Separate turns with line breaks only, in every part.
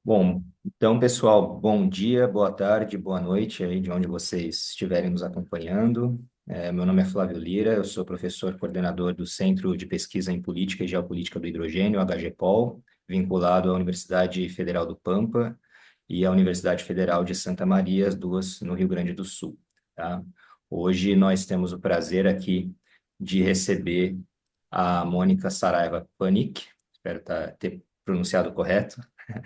Bom, então, pessoal, bom dia, boa tarde, boa noite aí de onde vocês estiverem nos acompanhando. Meu nome é Flávio Lira, eu sou professor coordenador do Centro de Pesquisa em Política e Geopolítica do Hidrogênio, HGPOL, vinculado à Universidade Federal do Pampa e à Universidade Federal de Santa Maria, as duas no Rio Grande do Sul, tá? Hoje nós temos o prazer aqui de receber a Mônica Saraiva Panic, espero ter pronunciado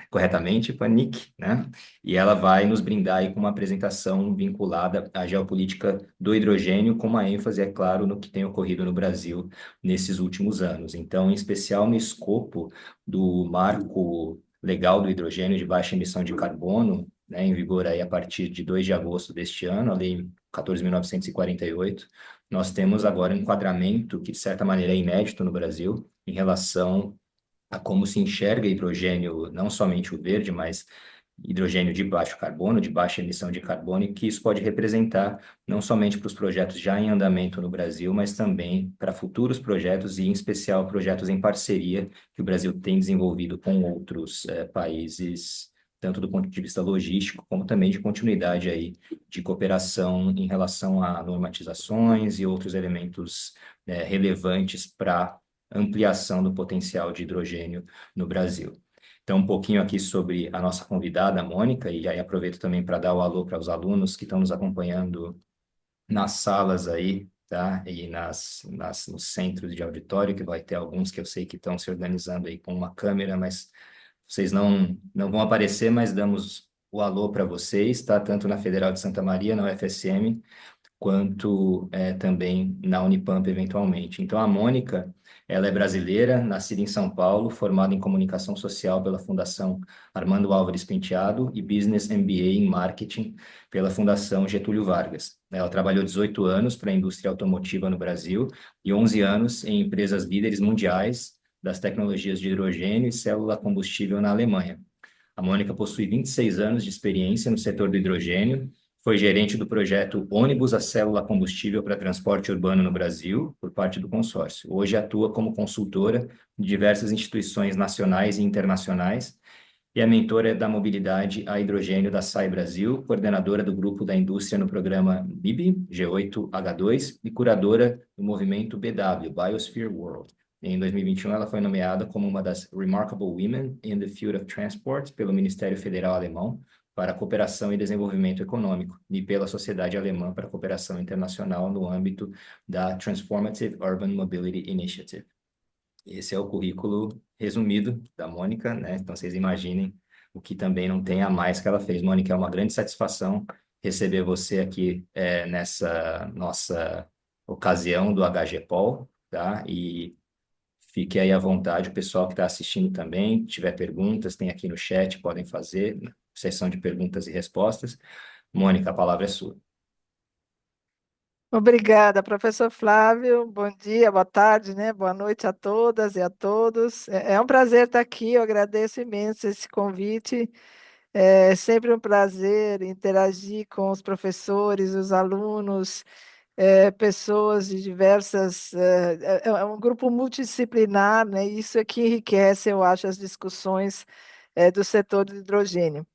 corretamente, Panic, né? E ela vai nos brindar aí com uma apresentação vinculada à geopolítica do hidrogênio, com uma ênfase, é claro, no que tem ocorrido no Brasil nesses últimos anos. Então, em especial no escopo do marco legal do hidrogênio de baixa emissão de carbono, né, em vigor aí a partir de 2 de agosto deste ano, a Lei 14.948, nós temos agora um enquadramento que, de certa maneira, é inédito no Brasil em relação a como se enxerga hidrogênio, não somente o verde, mas hidrogênio de baixo carbono, de baixa emissão de carbono, e que isso pode representar não somente para os projetos já em andamento no Brasil, mas também para futuros projetos, e em especial projetos em parceria que o Brasil tem desenvolvido com outros países, tanto do ponto de vista logístico, como também de continuidade aí de cooperação em relação a normatizações e outros elementos relevantes para ampliação do potencial de hidrogênio no Brasil. Então, um pouquinho aqui sobre a nossa convidada, a Mônica, e aí aproveito também para dar o alô para os alunos que estão nos acompanhando nas salas aí, tá? E nos centros de auditório, que vai ter alguns que eu sei que estão se organizando aí com uma câmera, mas vocês não vão aparecer, mas damos o alô para vocês, tá? Tanto na Federal de Santa Maria, na UFSM, quanto também na Unipamp, eventualmente. Então, a Mônica, ela é brasileira, nascida em São Paulo, formada em comunicação social pela Fundação Armando Álvares Penteado e Business MBA em Marketing pela Fundação Getúlio Vargas. Ela trabalhou 18 anos para a indústria automotiva no Brasil e 11 anos em empresas líderes mundiais das tecnologias de hidrogênio e célula combustível na Alemanha. A Mônica possui 26 anos de experiência no setor do hidrogênio, foi gerente do projeto Ônibus a Célula Combustível para Transporte Urbano no Brasil, por parte do consórcio. Hoje atua como consultora de diversas instituições nacionais e internacionais e é mentora da mobilidade a hidrogênio da SAI Brasil, coordenadora do grupo da indústria no programa BIB, G8H2, e curadora do movimento BW, Biosphere World. Em 2021, ela foi nomeada como uma das Remarkable Women in the Field of Transport pelo Ministério Federal Alemão para a Cooperação e Desenvolvimento Econômico e pela Sociedade Alemã para a Cooperação Internacional no âmbito da Transformative Urban Mobility Initiative. Esse é o currículo resumido da Mônica, né? Então vocês imaginem o que também não tem a mais que ela fez. Mônica, é uma grande satisfação receber você aqui nessa nossa ocasião do HGPOL, tá? E fique aí à vontade, o pessoal que está assistindo também, tiver perguntas, tem aqui no chat, podem fazer, sessão de perguntas e respostas. Mônica, a palavra é sua.
Obrigada, professor Flávio. Bom dia, boa tarde, né? Boa noite a todas e a todos. É um prazer estar aqui, eu agradeço imenso esse convite. É sempre um prazer interagir com os professores, os alunos, pessoas de diversas. É um grupo multidisciplinar, né? Isso é que enriquece, eu acho, as discussões, do setor do hidrogênio.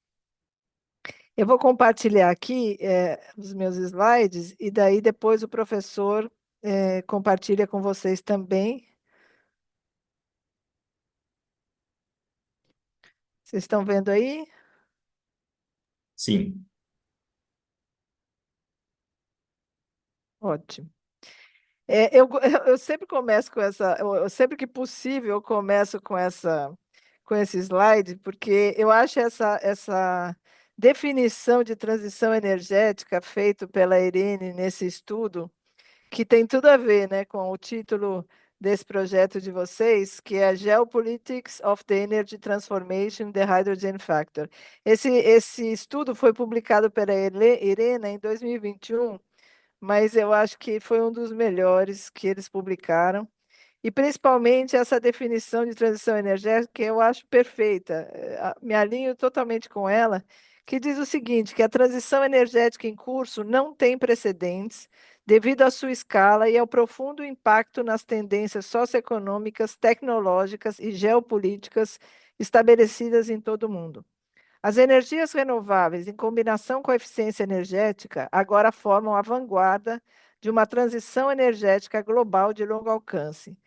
Eu vou compartilhar aqui os meus slides e daí depois o professor compartilha com vocês também. Vocês estão vendo aí?
Sim,
Ótimo. Eu sempre começo com essa, sempre que possível, eu começo com esse slide, porque eu acho essa definição de transição energética feita pela Irene nesse estudo que tem tudo a ver, né, com o título desse projeto de vocês, que é Geopolitics of the Energy Transformation, the Hydrogen Factor. Esse estudo foi publicado pela Irena em 2021, mas eu acho que foi um dos melhores que eles publicaram. E principalmente essa definição de transição energética, que eu acho perfeita, me alinho totalmente com ela, que diz o seguinte, que a transição energética em curso não tem precedentes devido à sua escala e ao profundo impacto nas tendências socioeconômicas, tecnológicas e geopolíticas estabelecidas em todo o mundo. As energias renováveis, em combinação com a eficiência energética, agora formam a vanguarda de uma transição energética global de longo alcance.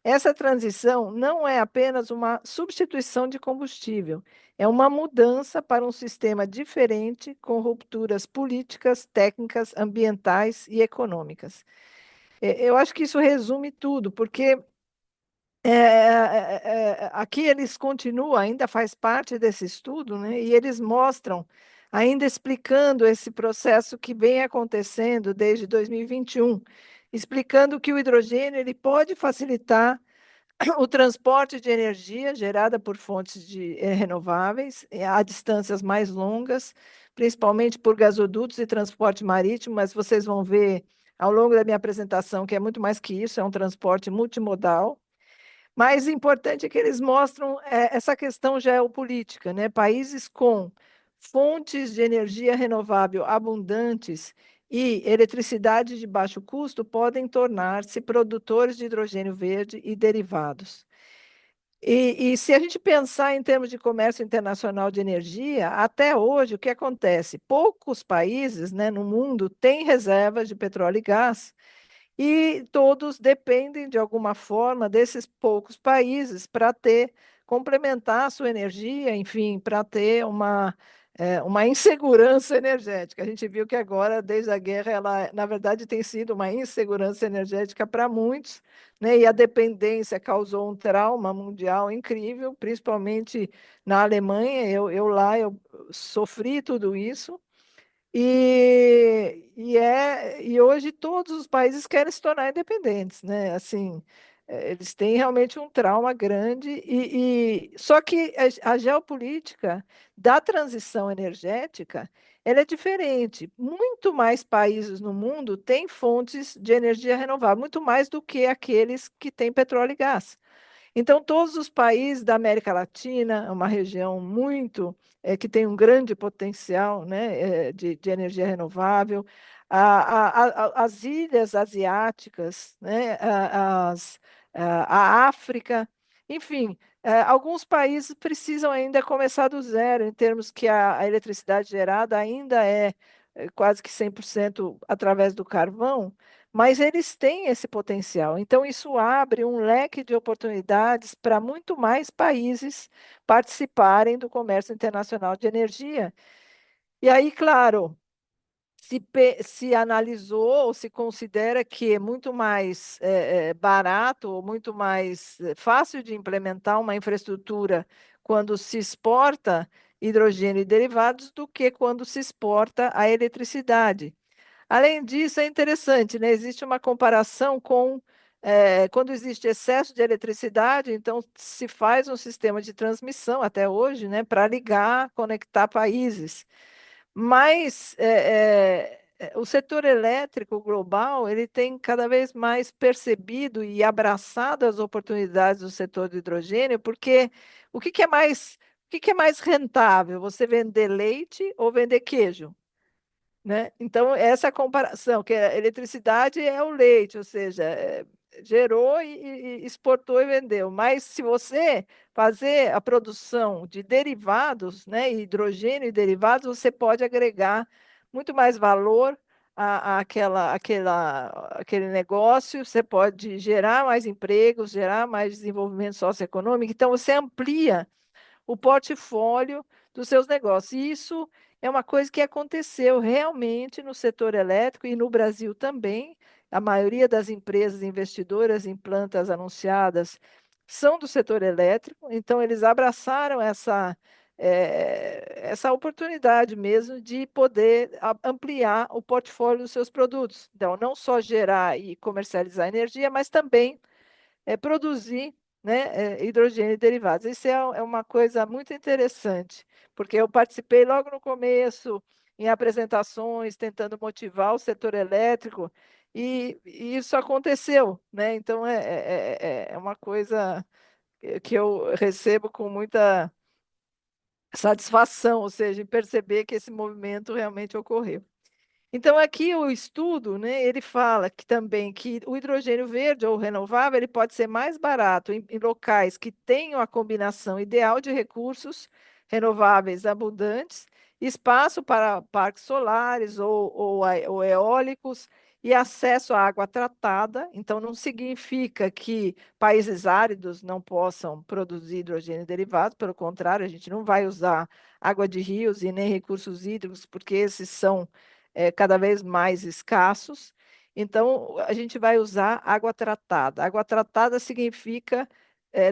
Essa transição não é apenas uma substituição de combustível, é uma mudança para um sistema diferente, com rupturas políticas, técnicas, ambientais e econômicas. Eu acho que isso resume tudo, porque aqui eles continuam, ainda faz parte desse estudo, né? E eles mostram, ainda explicando esse processo que vem acontecendo desde 2021, explicando que o hidrogênio ele pode facilitar o transporte de energia gerada por fontes renováveis a distâncias mais longas, principalmente por gasodutos e transporte marítimo, mas vocês vão ver ao longo da minha apresentação que é muito mais que isso, é um transporte multimodal. Mais importante é que eles mostram essa questão geopolítica, né? Países com fontes de energia renovável abundantes e eletricidade de baixo custo podem tornar-se produtores de hidrogênio verde e derivados. E se a gente pensar em termos de comércio internacional de energia, até hoje o que acontece? Poucos países, né, no mundo têm reservas de petróleo e gás, e todos dependem, de alguma forma, desses poucos países para ter, complementar a sua energia, enfim, para ter uma insegurança energética. A gente viu que agora, desde a guerra, ela, na verdade, tem sido uma insegurança energética para muitos, né? E a dependência causou um trauma mundial incrível, principalmente na Alemanha. Eu sofri tudo isso. E hoje todos os países querem se tornar independentes, né? Assim, eles têm realmente um trauma grande, só que a geopolítica da transição energética ela é diferente. Muito mais países no mundo têm fontes de energia renovável, muito mais do que aqueles que têm petróleo e gás. Então, todos os países da América Latina, é uma região muito, que tem um grande potencial, né, de energia renovável, as ilhas asiáticas, né, a África, enfim, alguns países precisam ainda começar do zero, em termos que a eletricidade gerada ainda é quase que 100% através do carvão, mas eles têm esse potencial. Então, isso abre um leque de oportunidades para muito mais países participarem do comércio internacional de energia. E aí, claro, se analisou ou se considera que é muito mais barato ou muito mais fácil de implementar uma infraestrutura quando se exporta hidrogênio e derivados do que quando se exporta a eletricidade. Além disso, é interessante, né? Existe uma comparação com quando existe excesso de eletricidade, então se faz um sistema de transmissão até hoje, né, para ligar, conectar países. Mas o setor elétrico global ele tem cada vez mais percebido e abraçado as oportunidades do setor do hidrogênio, porque o que que é mais rentável? Você vender leite ou vender queijo? Né? Então, essa comparação, que a eletricidade é o leite, ou seja, gerou e exportou e vendeu. Mas se você fazer a produção de derivados, né, hidrogênio e derivados, você pode agregar muito mais valor àquele negócio, você pode gerar mais empregos, gerar mais desenvolvimento socioeconômico. Então, você amplia o portfólio dos seus negócios. E isso é uma coisa que aconteceu realmente no setor elétrico e no Brasil também. A maioria das empresas investidoras em plantas anunciadas são do setor elétrico, então eles abraçaram essa oportunidade mesmo de poder ampliar o portfólio dos seus produtos. Então, não só gerar e comercializar energia, mas também produzir, né, hidrogênio e derivados. Isso é uma coisa muito interessante, porque eu participei logo no começo em apresentações, tentando motivar o setor elétrico, e isso aconteceu, né? Então é uma coisa que eu recebo com muita satisfação, ou seja, em perceber que esse movimento realmente ocorreu. Então, aqui o estudo, né, ele fala que também que o hidrogênio verde ou renovável ele pode ser mais barato em locais que tenham a combinação ideal de recursos, renováveis abundantes, espaço para parques solares ou eólicos e acesso à água tratada. Então, não significa que países áridos não possam produzir hidrogênio derivado, pelo contrário, a gente não vai usar água de rios e nem recursos hídricos, porque esses são cada vez mais escassos. Então, a gente vai usar água tratada. Água tratada significa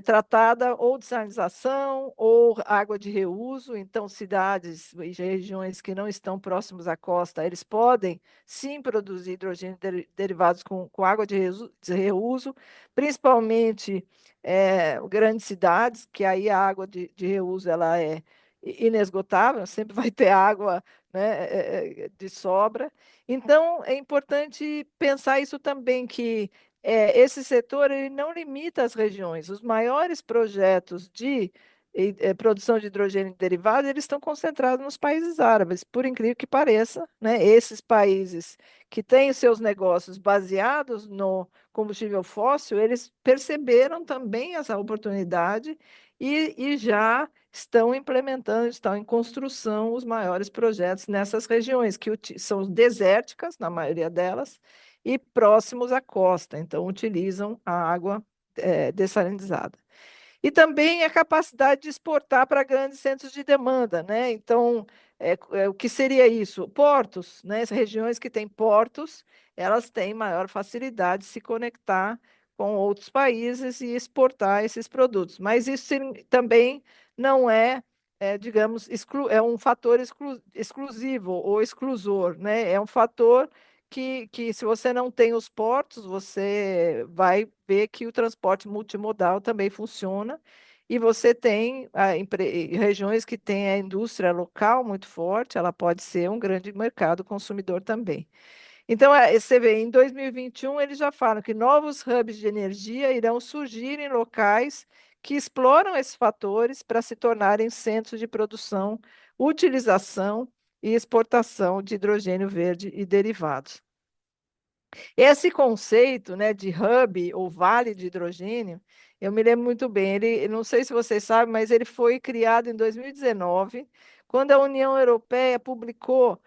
tratada ou de salinização ou água de reuso. Então, cidades e regiões que não estão próximos à costa, eles podem sim produzir hidrogênio derivados com água de reuso, principalmente grandes cidades, que aí a água de reuso ela é inesgotável, sempre vai ter água, né, de sobra. Então, é importante pensar isso também, que esse setor ele não limita as regiões. Os maiores projetos de produção de hidrogênio derivado, eles estão concentrados nos países árabes, por incrível que pareça, né? Esses países que têm os seus negócios baseados no combustível fóssil, eles perceberam também essa oportunidade e já estão implementando, estão em construção os maiores projetos nessas regiões, que são desérticas, na maioria delas, e próximos à costa, então utilizam a água dessalinizada. E também a capacidade de exportar para grandes centros de demanda, né? Então, o que seria isso? Portos, né? As regiões que têm portos, elas têm maior facilidade de se conectar com outros países e exportar esses produtos. Mas isso também não digamos, é um fator exclusivo ou exclusor, né? É um fator que se você não tem os portos, você vai ver que o transporte multimodal também funciona, e você tem regiões que têm a indústria local muito forte, ela pode ser um grande mercado consumidor também. Então, você vê, em 2021, eles já falam que novos hubs de energia irão surgir em locais que exploram esses fatores para se tornarem centros de produção, utilização e exportação de hidrogênio verde e derivados. Esse conceito, né, de hub ou vale de hidrogênio, eu me lembro muito bem. Ele, não sei se vocês sabem, mas ele foi criado em 2019, quando a União Europeia publicou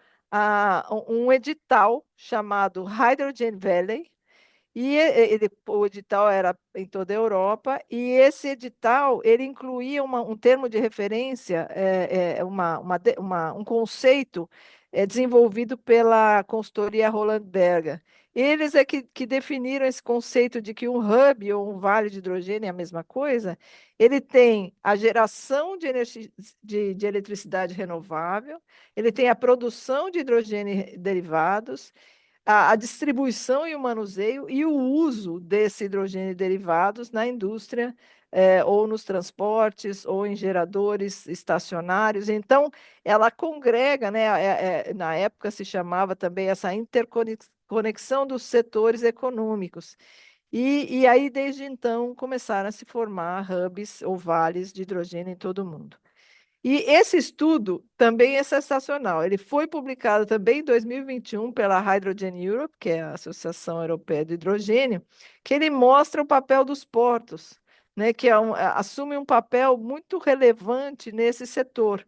um edital chamado Hydrogen Valley, e o edital era em toda a Europa, e esse edital ele incluía um termo de referência, um conceito desenvolvido pela consultoria Roland Berger. Eles é que definiram esse conceito de que um hub ou um vale de hidrogênio é a mesma coisa. Ele tem a geração de eletricidade renovável, ele tem a produção de hidrogênio derivados, a distribuição e o manuseio e o uso desse hidrogênio e derivados na indústria, ou nos transportes, ou em geradores estacionários. Então, ela congrega, né, na época se chamava também essa interconexão dos setores econômicos. E aí, desde então, começaram a se formar hubs ou vales de hidrogênio em todo o mundo. E esse estudo também é sensacional. Ele foi publicado também em 2021 pela Hydrogen Europe, que é a Associação Europeia do Hidrogênio, que ele mostra o papel dos portos, né, que assume um papel muito relevante nesse setor,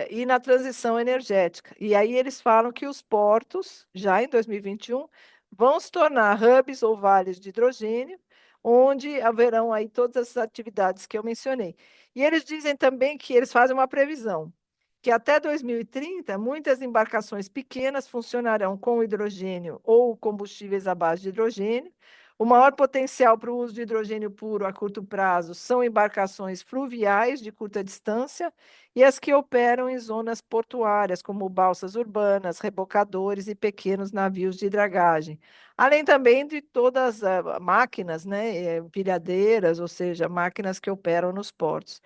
e na transição energética. E aí eles falam que os portos, já em 2021, vão se tornar hubs ou vales de hidrogênio, onde haverão aí todas essas atividades que eu mencionei. E eles dizem também que eles fazem uma previsão, que até 2030, muitas embarcações pequenas funcionarão com hidrogênio ou combustíveis à base de hidrogênio. O maior potencial para o uso de hidrogênio puro a curto prazo são embarcações fluviais de curta distância e as que operam em zonas portuárias, como balsas urbanas, rebocadores e pequenos navios de dragagem. Além também de todas as máquinas, né, empilhadeiras, ou seja, máquinas que operam nos portos.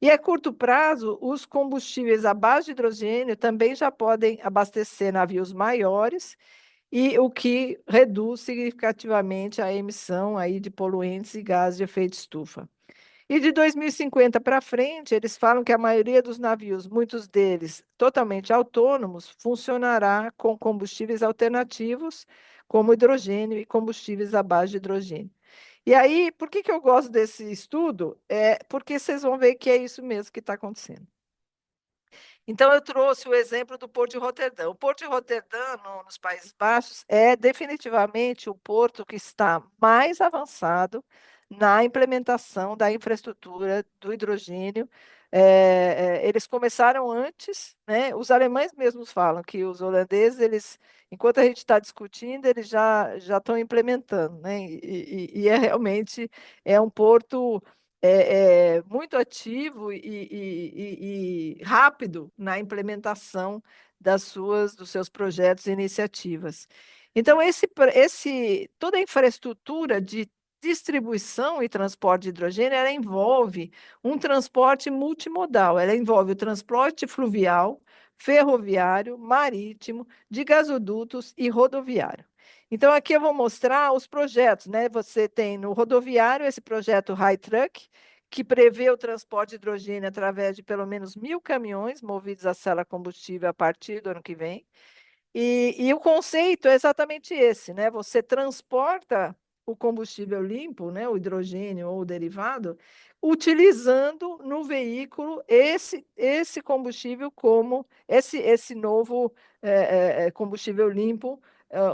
E a curto prazo, os combustíveis à base de hidrogênio também já podem abastecer navios maiores, e o que reduz significativamente a emissão aí de poluentes e gases de efeito estufa. E de 2050 para frente, eles falam que a maioria dos navios, muitos deles totalmente autônomos, funcionará com combustíveis alternativos, como hidrogênio e combustíveis à base de hidrogênio. E aí, por que que eu gosto desse estudo? É porque vocês vão ver que é isso mesmo que está acontecendo. Então, eu trouxe o exemplo do Porto de Roterdã. O Porto de Roterdã, nos Países Baixos, é definitivamente o porto que está mais avançado na implementação da infraestrutura do hidrogênio. Eles começaram antes, né? Os alemães mesmos falam que os holandeses, enquanto a gente está discutindo, eles já estão implementando, né? E é realmente um porto muito ativo e rápido na implementação dos seus projetos e iniciativas. Então, toda a infraestrutura de distribuição e transporte de hidrogênio, ela envolve um transporte multimodal, ela envolve o transporte fluvial, ferroviário, marítimo, de gasodutos e rodoviário. Então, aqui eu vou mostrar os projetos, né? Você tem no rodoviário esse projeto High Truck, que prevê o transporte de hidrogênio através de pelo menos 1.000 caminhões movidos a célula combustível a partir do ano que vem. E o conceito é exatamente esse, né? Você transporta o combustível limpo, né, o hidrogênio ou o derivado, utilizando no veículo esse combustível como esse novo combustível limpo,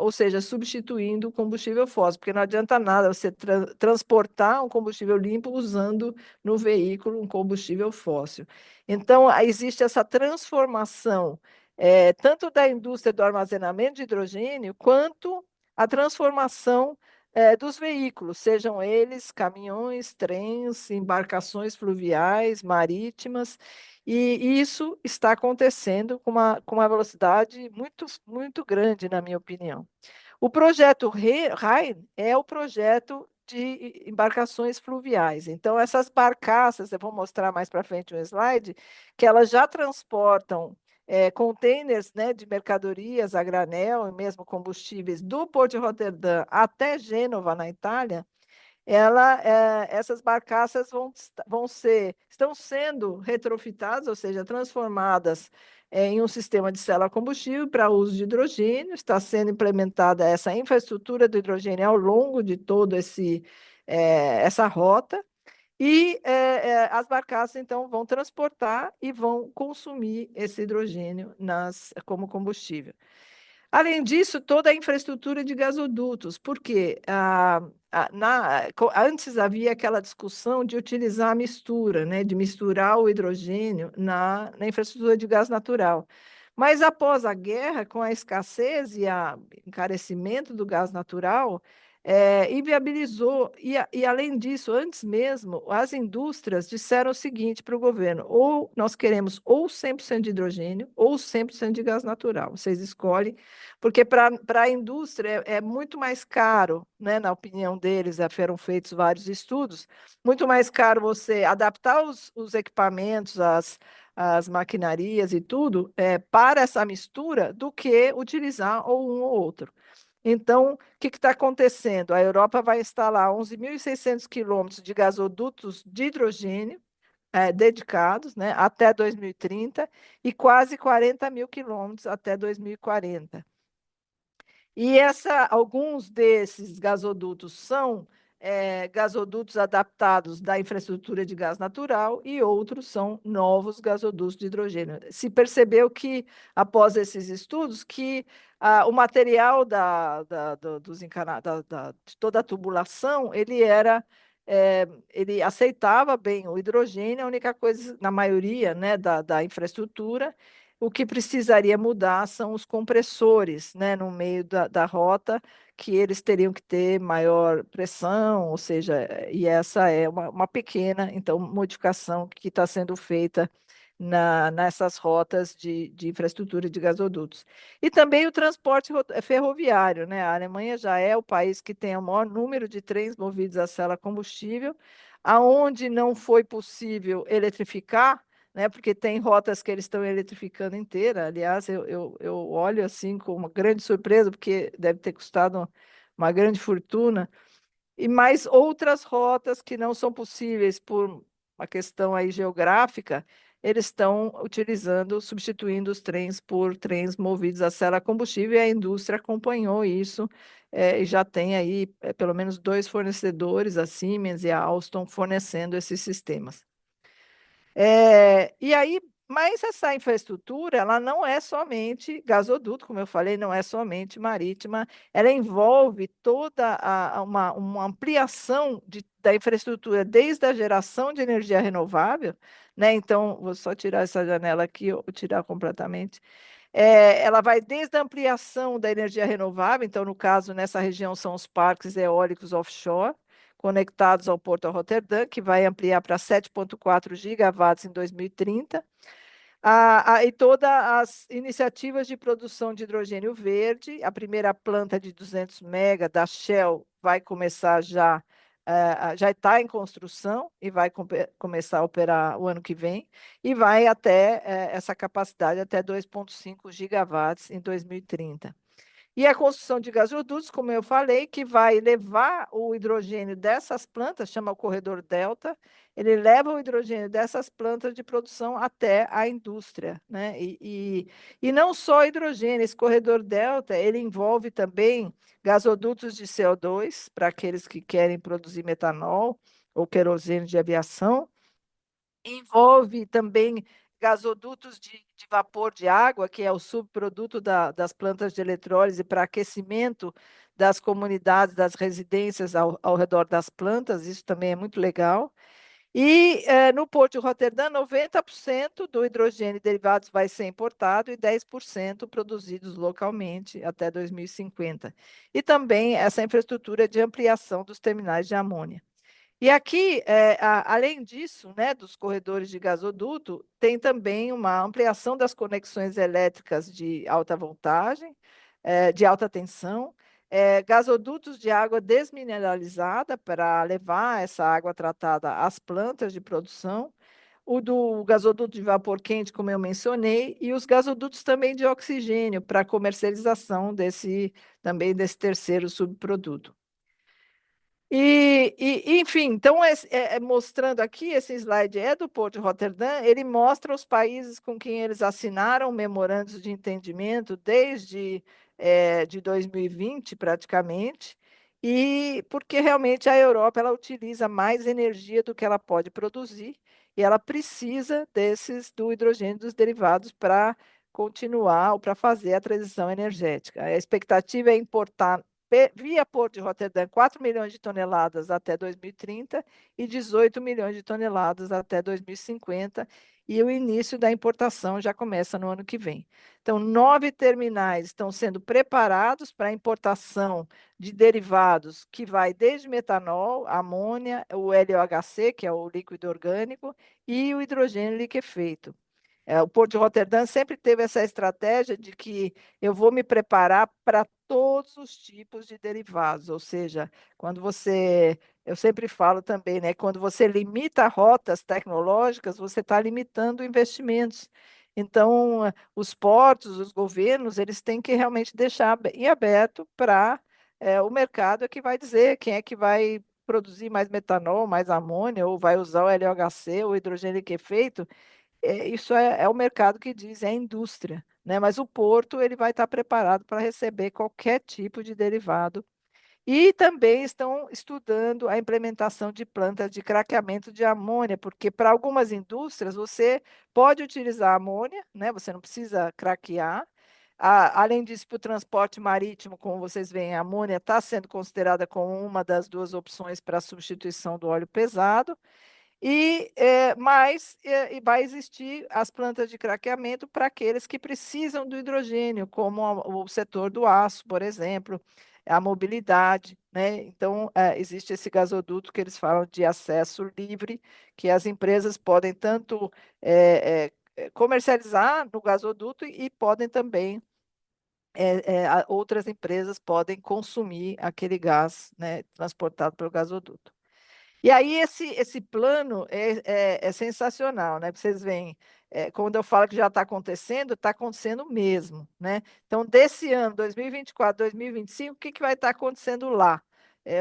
ou seja, substituindo o combustível fóssil, porque não adianta nada você transportar um combustível limpo usando no veículo um combustível fóssil. Então, existe essa transformação tanto da indústria do armazenamento de hidrogênio, quanto a transformação dos veículos, sejam eles caminhões, trens, embarcações fluviais, marítimas, e isso está acontecendo com uma velocidade muito, muito grande, na minha opinião. O projeto RAI é o projeto de embarcações fluviais. Então, essas barcaças, eu vou mostrar mais para frente um slide, que elas já transportam containers, né, de mercadorias a granel e mesmo combustíveis do Porto de Roterdã até Gênova, na Itália. Essas barcaças estão sendo retrofitadas, ou seja, transformadas em um sistema de célula combustível para uso de hidrogênio. Está sendo implementada essa infraestrutura do hidrogênio ao longo de toda essa rota. E as barcaças, então, vão transportar e vão consumir esse hidrogênio como combustível. Além disso, toda a infraestrutura de gasodutos, porque antes havia aquela discussão de utilizar a mistura, né, de misturar o hidrogênio na infraestrutura de gás natural. Mas após a guerra, com a escassez e o encarecimento do gás natural, inviabilizou. E, além disso, antes mesmo, as indústrias disseram o seguinte para o governo: ou nós queremos ou 100% de hidrogênio ou 100% de gás natural. Vocês escolhem, porque para a indústria é muito mais caro, né, na opinião deles, foram feitos vários estudos, muito mais caro você adaptar os equipamentos, as maquinarias e tudo, para essa mistura, do que utilizar ou um ou outro. Então, o que está acontecendo? A Europa vai instalar 11.600 quilômetros de gasodutos de hidrogênio dedicados, né, até 2030 e quase 40 mil quilômetros até 2040. E alguns desses gasodutos são gasodutos adaptados da infraestrutura de gás natural e outros são novos gasodutos de hidrogênio. Se percebeu que, após esses estudos, que o material de toda a tubulação, ele aceitava bem o hidrogênio, a única coisa, na maioria, né, da infraestrutura, o que precisaria mudar são os compressores, né, no meio da rota, que eles teriam que ter maior pressão, ou seja, e essa é uma pequena, então, modificação que está sendo feita nessas rotas de infraestrutura de gasodutos. E também o transporte ferroviário, né? A Alemanha já é o país que tem o maior número de trens movidos a célula combustível, aonde não foi possível eletrificar, né? Porque tem rotas que eles estão eletrificando inteira. Aliás, eu olho assim com uma grande surpresa, porque deve ter custado uma grande fortuna, e mais outras rotas que não são possíveis por uma questão aí geográfica, eles estão utilizando, substituindo os trens por trens movidos a célula a combustível, e a indústria acompanhou isso, e já tem aí pelo menos dois fornecedores, a Siemens e a Alstom, fornecendo esses sistemas. E aí, mas essa infraestrutura, ela não é somente gasoduto, como eu falei, não é somente marítima, ela envolve toda uma ampliação da infraestrutura, desde a geração de energia renovável, né? Então, vou só tirar essa janela aqui, ou tirar completamente. Ela vai desde a ampliação da energia renovável, então, no caso, nessa região, são os parques eólicos offshore, conectados ao Porto de Roterdã, que vai ampliar para 7,4 gigawatts em 2030. E todas as iniciativas de produção de hidrogênio verde, a primeira planta de 200 mega da Shell vai começar já está em construção e vai começar a operar o ano que vem, e vai até essa capacidade até 2,5 gigawatts em 2030. E a construção de gasodutos, como eu falei, que vai levar o hidrogênio dessas plantas, chama o corredor Delta, ele leva o hidrogênio dessas plantas de produção até a indústria, né? E não só hidrogênio, esse corredor Delta, ele envolve também gasodutos de CO2, para aqueles que querem produzir metanol ou querosene de aviação, envolve também gasodutos de vapor de água, que é o subproduto das plantas de eletrólise para aquecimento das comunidades, das residências ao redor das plantas, isso também é muito legal. E no Porto de Roterdã, 90% do hidrogênio e derivados vai ser importado e 10% produzidos localmente até 2050. E também essa infraestrutura de ampliação dos terminais de amônia. E aqui, além disso, né, dos corredores de gasoduto, tem também uma ampliação das conexões elétricas de alta voltagem, de alta tensão, gasodutos de água desmineralizada para levar essa água tratada às plantas de produção, o do gasoduto de vapor quente, como eu mencionei, e os gasodutos também de oxigênio para comercialização também desse terceiro subproduto. Enfim, então, mostrando aqui, esse slide é do Porto de Roterdã, ele mostra os países com quem eles assinaram memorandos de entendimento desde de 2020, praticamente, e porque realmente a Europa ela utiliza mais energia do que ela pode produzir, e ela precisa do hidrogênio dos derivados para continuar ou para fazer a transição energética. A expectativa é importar via Porto de Roterdã, 4 milhões de toneladas até 2030 e 18 milhões de toneladas até 2050, e o início da importação já começa no ano que vem. Então, 9 terminais estão sendo preparados para a importação de derivados, que vai desde metanol, amônia, o LOHC, que é o líquido orgânico, e o hidrogênio liquefeito. O Porto de Roterdã sempre teve essa estratégia de que eu vou me preparar para todos os tipos de derivados, ou seja, eu sempre falo também, né, quando você limita rotas tecnológicas, você está limitando investimentos. Então, os portos, os governos, eles têm que realmente deixar em aberto para o mercado é que vai dizer quem é que vai produzir mais metanol, mais amônia, ou vai usar o LOHC, o hidrogênio liquefeito. Isso é o mercado que diz, é a indústria, né? Mas o porto ele vai estar preparado para receber qualquer tipo de derivado. E também estão estudando a implementação de plantas de craqueamento de amônia, porque para algumas indústrias você pode utilizar amônia, né? Você não precisa craquear. Além disso, para o transporte marítimo, como vocês veem, a amônia está sendo considerada como uma das duas opções para a substituição do óleo pesado. E vai existir as plantas de craqueamento para aqueles que precisam do hidrogênio, como o setor do aço, por exemplo, a mobilidade, né? Então, existe esse gasoduto que eles falam de acesso livre, que as empresas podem tanto comercializar no gasoduto e podem também, outras empresas podem consumir aquele gás, né, transportado pelo gasoduto. E aí esse plano é sensacional, né? Vocês veem, quando eu falo que já está acontecendo mesmo, né? Então, desse ano, 2024, 2025, o que vai estar acontecendo lá?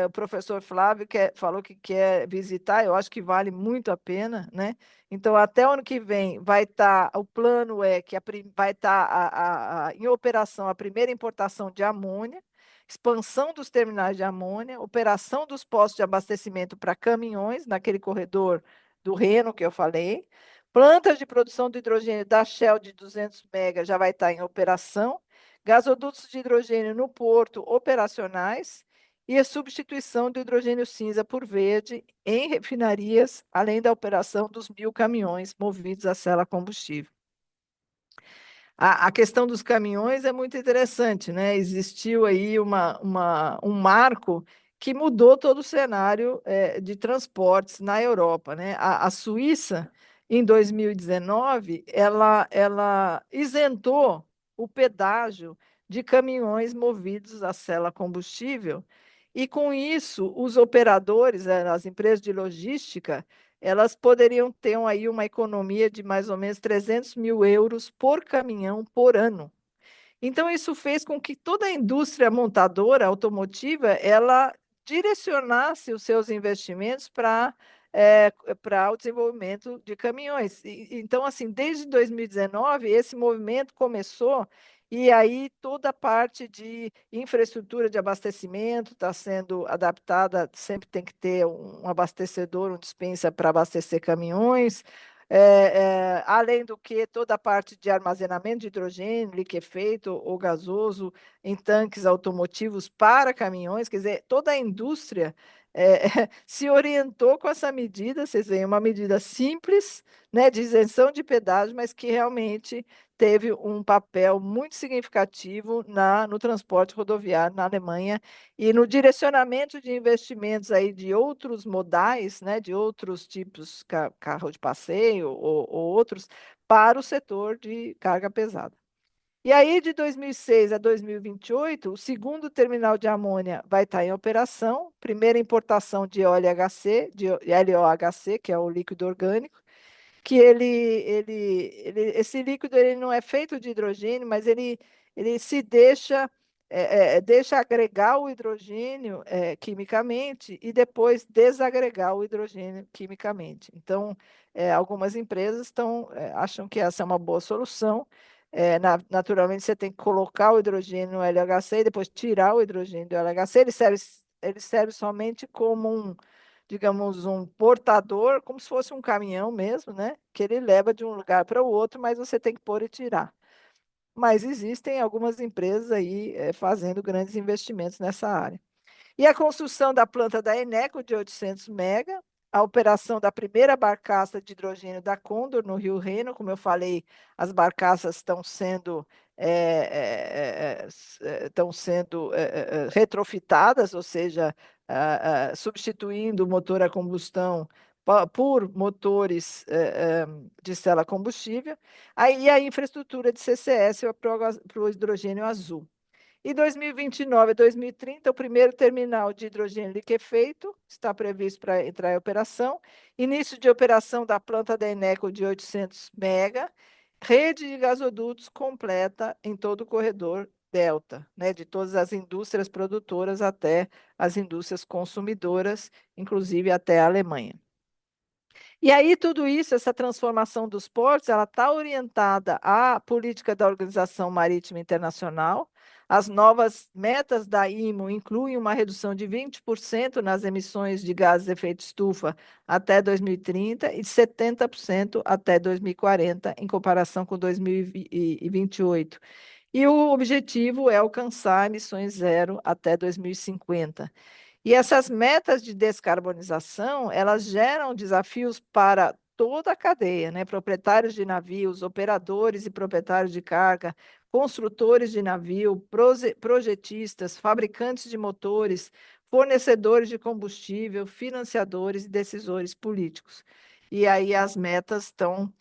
O professor Flávio falou que quer visitar, eu acho que vale muito a pena, né? Então, até o ano que vem vai estar, o plano é que vai estar em operação a primeira importação de amônia, expansão dos terminais de amônia, operação dos postos de abastecimento para caminhões, naquele corredor do Reno que eu falei, plantas de produção de hidrogênio da Shell de 200 mega já vai estar em operação, gasodutos de hidrogênio no porto operacionais, e a substituição do hidrogênio cinza por verde em refinarias, além da operação dos 1.000 caminhões movidos a célula combustível. A questão dos caminhões é muito interessante, né? Existiu aí um marco que mudou todo o cenário de transportes na Europa, né? A Suíça, em 2019, ela isentou o pedágio de caminhões movidos a célula combustível, e com isso, os operadores, as empresas de logística, elas poderiam ter aí uma economia de mais ou menos 300 mil euros por caminhão por ano. Então, isso fez com que toda a indústria montadora automotiva, ela direcionasse os seus investimentos para o desenvolvimento de caminhões. Então, assim, desde 2019, esse movimento começou, e aí toda a parte de infraestrutura de abastecimento está sendo adaptada, sempre tem que ter um abastecedor, um dispensa para abastecer caminhões, além do que toda a parte de armazenamento de hidrogênio liquefeito ou gasoso em tanques automotivos para caminhões, quer dizer, toda a indústria se orientou com essa medida, vocês veem, uma medida simples, né, de isenção de pedágio, mas que realmente teve um papel muito significativo no transporte rodoviário na Alemanha e no direcionamento de investimentos aí de outros modais, né, de outros tipos, carro de passeio ou outros, para o setor de carga pesada. E aí, de 2006 a 2028, o segundo terminal de amônia vai estar em operação, primeira importação de LOHC, que é o líquido orgânico, que esse líquido ele não é feito de hidrogênio, mas ele se deixa agregar o hidrogênio quimicamente e depois desagregar o hidrogênio quimicamente. Então, algumas empresas acham que essa é uma boa solução. Naturalmente, você tem que colocar o hidrogênio no LHC e depois tirar o hidrogênio do LHC. Ele serve somente como digamos, um portador, como se fosse um caminhão mesmo, né? Que ele leva de um lugar para o outro, mas você tem que pôr e tirar. Mas existem algumas empresas aí fazendo grandes investimentos nessa área. E a construção da planta da Eneco de 800 mega, a operação da primeira barcaça de hidrogênio da Condor no Rio Reno, como eu falei, as barcaças estão sendo retrofitadas, ou seja, substituindo o motor a combustão por motores de célula combustível, aí a infraestrutura de CCS para o hidrogênio azul. Em 2029 a 2030, o primeiro terminal de hidrogênio liquefeito está previsto para entrar em operação. Início de operação da planta da Eneco de 800 mega. Rede de gasodutos completa em todo o corredor Delta, né, de todas as indústrias produtoras até as indústrias consumidoras, inclusive até a Alemanha. E aí, tudo isso, essa transformação dos portos, ela está orientada à política da Organização Marítima Internacional. As novas metas da IMO incluem uma redução de 20% nas emissões de gases de efeito estufa até 2030 e de 70% até 2040, em comparação com 2028. E o objetivo é alcançar emissões zero até 2050. E essas metas de descarbonização, elas geram desafios para toda a cadeia, né? Proprietários de navios, operadores e proprietários de carga, construtores de navio, projetistas, fabricantes de motores, fornecedores de combustível, financiadores e decisores políticos. E aí as metas estão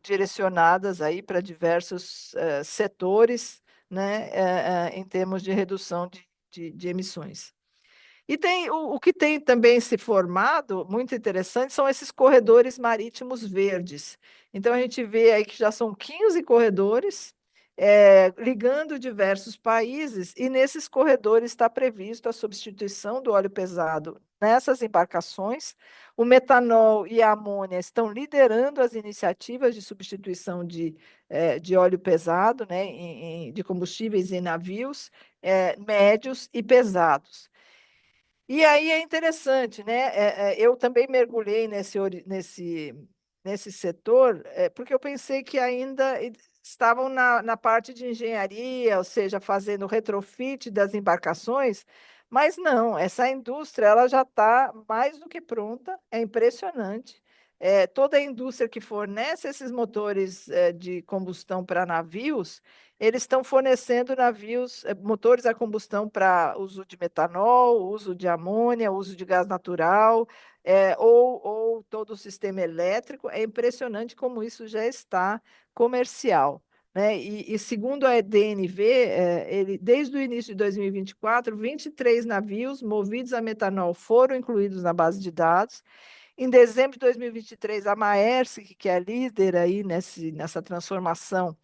direcionadas aí para diversos setores, né? Em termos de redução de emissões. E tem o que tem também se formado, muito interessante, são esses corredores marítimos verdes. Então, a gente vê aí que já são 15 corredores ligando diversos países, e nesses corredores está previsto a substituição do óleo pesado nessas embarcações. O metanol e a amônia estão liderando as iniciativas de substituição de óleo pesado, né, de combustíveis em navios médios e pesados. E aí é interessante, né? Eu também mergulhei nesse setor, porque eu pensei que ainda estavam na parte de engenharia, ou seja, fazendo retrofit das embarcações, mas não, essa indústria ela já está mais do que pronta, é impressionante. Toda a indústria que fornece esses motores de combustão para navios, eles estão fornecendo motores a combustão para uso de metanol, uso de amônia, uso de gás natural, ou todo o sistema elétrico. É impressionante como isso já está comercial, né? E segundo a DNV, desde o início de 2024, 23 navios movidos a metanol foram incluídos na base de dados. Em dezembro de 2023, a Maersk, que é a líder aí nessa transformação,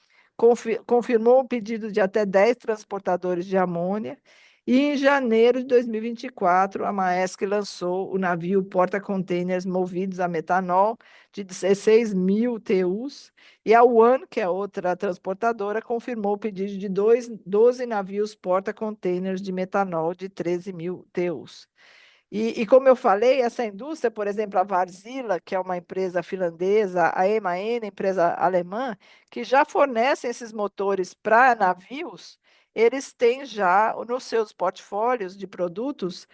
confirmou um pedido de até 10 transportadores de amônia. E em janeiro de 2024, a Maersk lançou o navio porta-containers movidos a metanol de 16 mil TEUs. E a One, que é outra transportadora, confirmou o pedido de 12 navios porta-containers de metanol de 13 mil TEUs. E como eu falei, essa indústria, por exemplo, a Wärtsilä, que é uma empresa finlandesa, a MAN, empresa alemã, que já fornecem esses motores para navios, eles têm já nos seus portfólios de produtos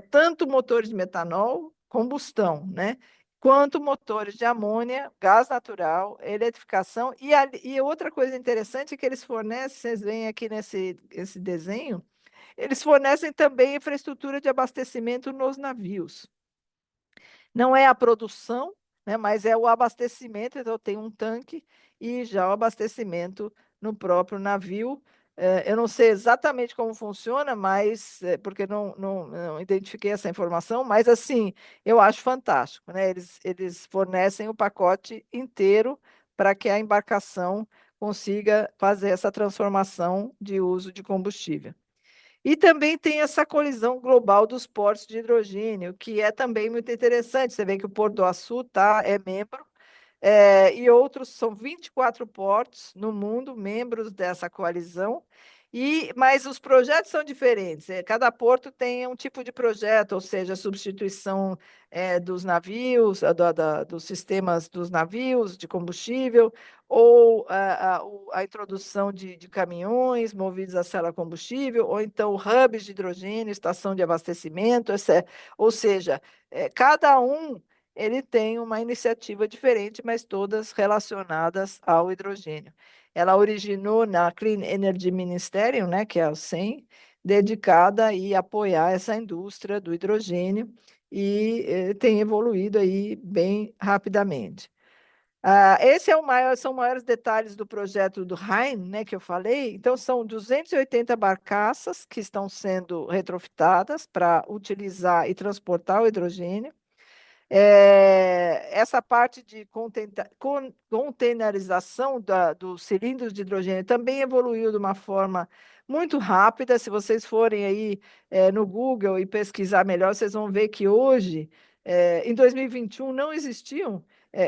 tanto motores de metanol, combustão, né? Quanto motores de amônia, gás natural, eletrificação. E outra coisa interessante é que eles fornecem, vocês veem aqui esse desenho, eles fornecem também infraestrutura de abastecimento nos navios. Não é a produção, né, mas é o abastecimento. Então, tem um tanque e já o abastecimento no próprio navio. Eu não sei exatamente como funciona, mas porque não identifiquei essa informação, mas assim, eu acho fantástico, né? Eles fornecem o pacote inteiro para que a embarcação consiga fazer essa transformação de uso de combustível. E também tem essa colisão global dos portos de hidrogênio, que é também muito interessante. Você vê que o Porto do Açu é membro, e outros, são 24 portos no mundo, membros dessa coalizão, mas os projetos são diferentes. Cada porto tem um tipo de projeto, ou seja, substituição dos navios, dos sistemas dos navios de combustível, ou a introdução de caminhões movidos a célula combustível, ou então hubs de hidrogênio, estação de abastecimento, ou seja, cada um ele tem uma iniciativa diferente, mas todas relacionadas ao hidrogênio. Ela originou na Clean Energy Ministerium, né, que é o CEM, dedicada a apoiar essa indústria do hidrogênio e tem evoluído aí bem rapidamente. Esse são maiores detalhes do projeto do Rhein, né, que eu falei. Então, são 280 barcaças que estão sendo retrofitadas para utilizar e transportar o hidrogênio. Essa parte de containerização dos cilindros de hidrogênio também evoluiu de uma forma muito rápida. Se vocês forem aí no Google e pesquisar melhor, vocês vão ver que hoje, em 2021, não existiam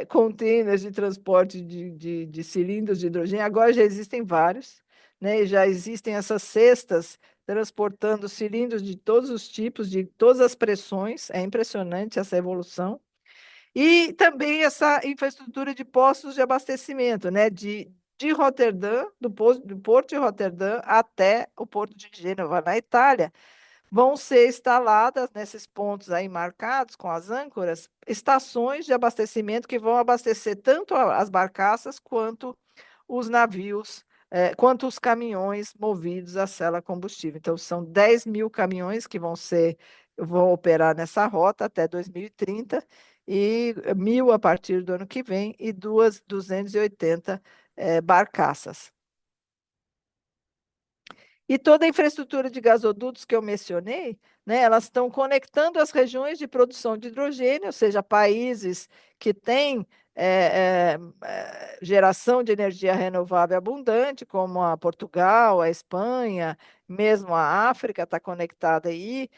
containers de transporte de cilindros de hidrogênio. Agora já existem vários, né? E já existem essas cestas transportando cilindros de todos os tipos, de todas as pressões. É impressionante essa evolução. E também essa infraestrutura de postos de abastecimento, né? De Roterdã, do Porto de Roterdã até o Porto de Gênova, na Itália, vão ser instaladas nesses pontos aí marcados com as âncoras, estações de abastecimento que vão abastecer tanto as barcaças quanto os navios, quanto os caminhões movidos a célula combustível. Então, são 10 mil caminhões que vão operar nessa rota até 2030, e 1.000 a partir do ano que vem, e 280 barcaças. E toda a infraestrutura de gasodutos que eu mencionei, né, elas estão conectando as regiões de produção de hidrogênio, ou seja, países que têm geração de energia renovável abundante, como a Portugal, a Espanha, mesmo a África está conectada aí,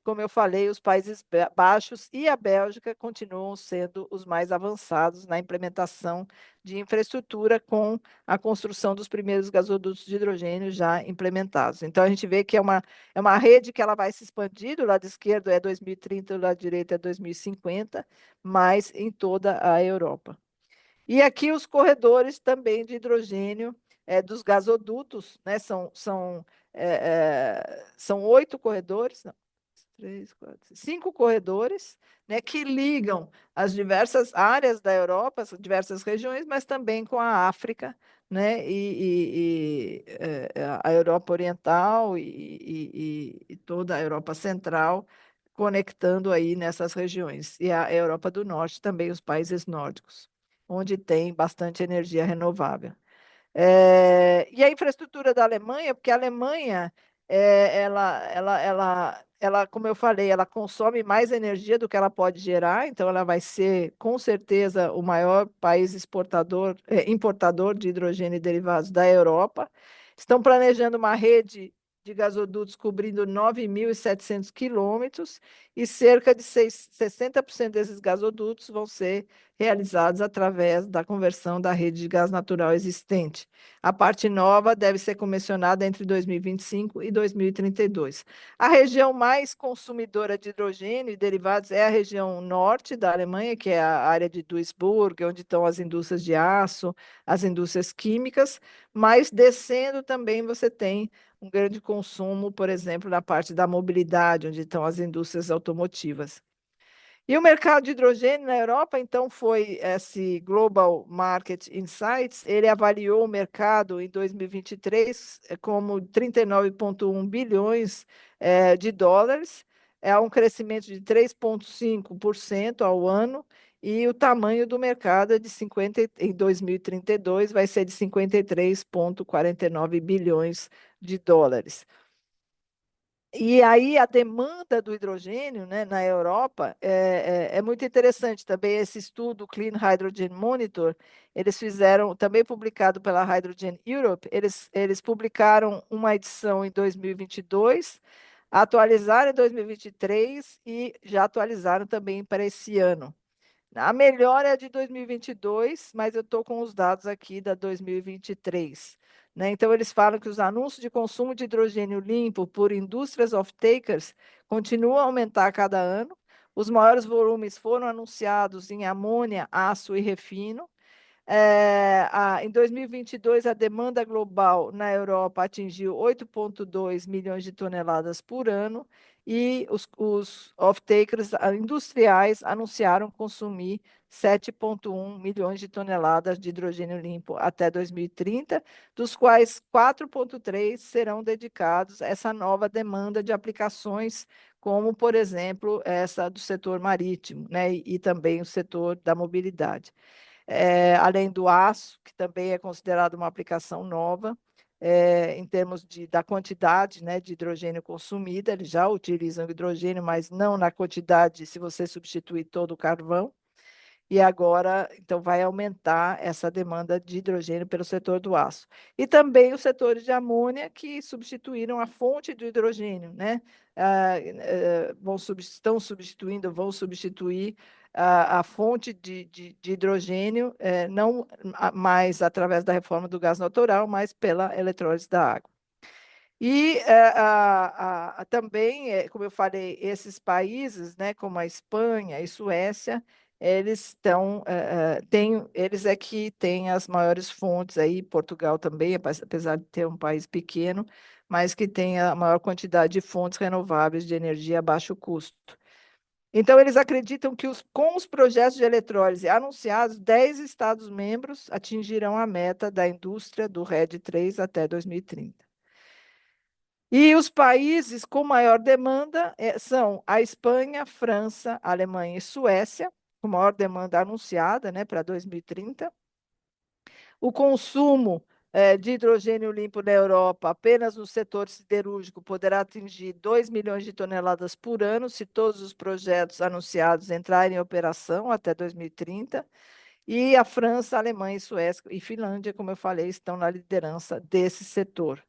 como eu falei, os Países Baixos e a Bélgica continuam sendo os mais avançados na implementação de infraestrutura com a construção dos primeiros gasodutos de hidrogênio já implementados. Então, a gente vê que é uma rede que ela vai se expandir, do lado esquerdo é 2030, do lado direito é 2050, mas em toda a Europa. E aqui os corredores também de hidrogênio dos gasodutos, né? São 8 corredores, não, três, quatro, cinco corredores, né, que ligam as diversas áreas da Europa, as diversas regiões, mas também com a África, né, a Europa Oriental e toda a Europa Central, conectando aí nessas regiões. E a Europa do Norte também, os países nórdicos, onde tem bastante energia renovável. E a infraestrutura da Alemanha, porque a Alemanha, como eu falei, ela consome mais energia do que ela pode gerar, então ela vai ser, com certeza, o maior país importador de hidrogênio e derivados da Europa. Estão planejando uma rede de gasodutos cobrindo 9.700 quilômetros e cerca de 60% desses gasodutos vão ser realizados através da conversão da rede de gás natural existente. A parte nova deve ser comissionada entre 2025 e 2032. A região mais consumidora de hidrogênio e derivados é a região norte da Alemanha, que é a área de Duisburg, onde estão as indústrias de aço, as indústrias químicas, mas descendo também você tem um grande consumo, por exemplo, na parte da mobilidade, onde estão as indústrias automotivas. E o mercado de hidrogênio na Europa, então, foi esse Global Market Insights, ele avaliou o mercado em 2023 como 39,1 bilhões de dólares, é um crescimento de 3,5% ao ano, e o tamanho do mercado é de 50, em 2032 vai ser de 53,49 bilhões de dólares. E aí a demanda do hidrogênio, né, na Europa é muito interessante também. Esse estudo Clean Hydrogen Monitor, eles fizeram, também publicado pela Hydrogen Europe, eles publicaram uma edição em 2022, atualizaram em 2023 e já atualizaram também para esse ano. A melhor é a de 2022, mas eu estou com os dados aqui da 2023. Né? Então, eles falam que os anúncios de consumo de hidrogênio limpo por indústrias off-takers continuam a aumentar a cada ano. Os maiores volumes foram anunciados em amônia, aço e refino. Em 2022, a demanda global na Europa atingiu 8,2 milhões de toneladas por ano e os off-takers industriais anunciaram consumir 7,1 milhões de toneladas de hidrogênio limpo até 2030, dos quais 4,3 serão dedicados a essa nova demanda de aplicações, como, por exemplo, essa do setor marítimo, né, e também o setor da mobilidade. Além do aço, que também é considerado uma aplicação nova, em termos da quantidade, né, de hidrogênio consumida, eles já utilizam hidrogênio, mas não na quantidade se você substituir todo o carvão. E agora, então, vai aumentar essa demanda de hidrogênio pelo setor do aço. E também os setores de amônia, que substituíram a fonte do hidrogênio, né? Estão substituindo, vão substituir a fonte de hidrogênio, não mais através da reforma do gás natural, mas pela eletrólise da água. E também, como eu falei, esses países, né, como a Espanha e Suécia, eles é que têm as maiores fontes aí, Portugal também, apesar de ter um país pequeno, mas que tem a maior quantidade de fontes renováveis de energia a baixo custo. Então, eles acreditam que com os projetos de eletrólise anunciados, 10 Estados-membros atingirão a meta da indústria do RED 3 até 2030. E os países com maior demanda são a Espanha, França, Alemanha e Suécia, com maior demanda anunciada, né, para 2030. O consumo de hidrogênio limpo na Europa, apenas no setor siderúrgico, poderá atingir 2 milhões de toneladas por ano, se todos os projetos anunciados entrarem em operação até 2030. E a França, a Alemanha, Suécia e Finlândia, como eu falei, estão na liderança desse setor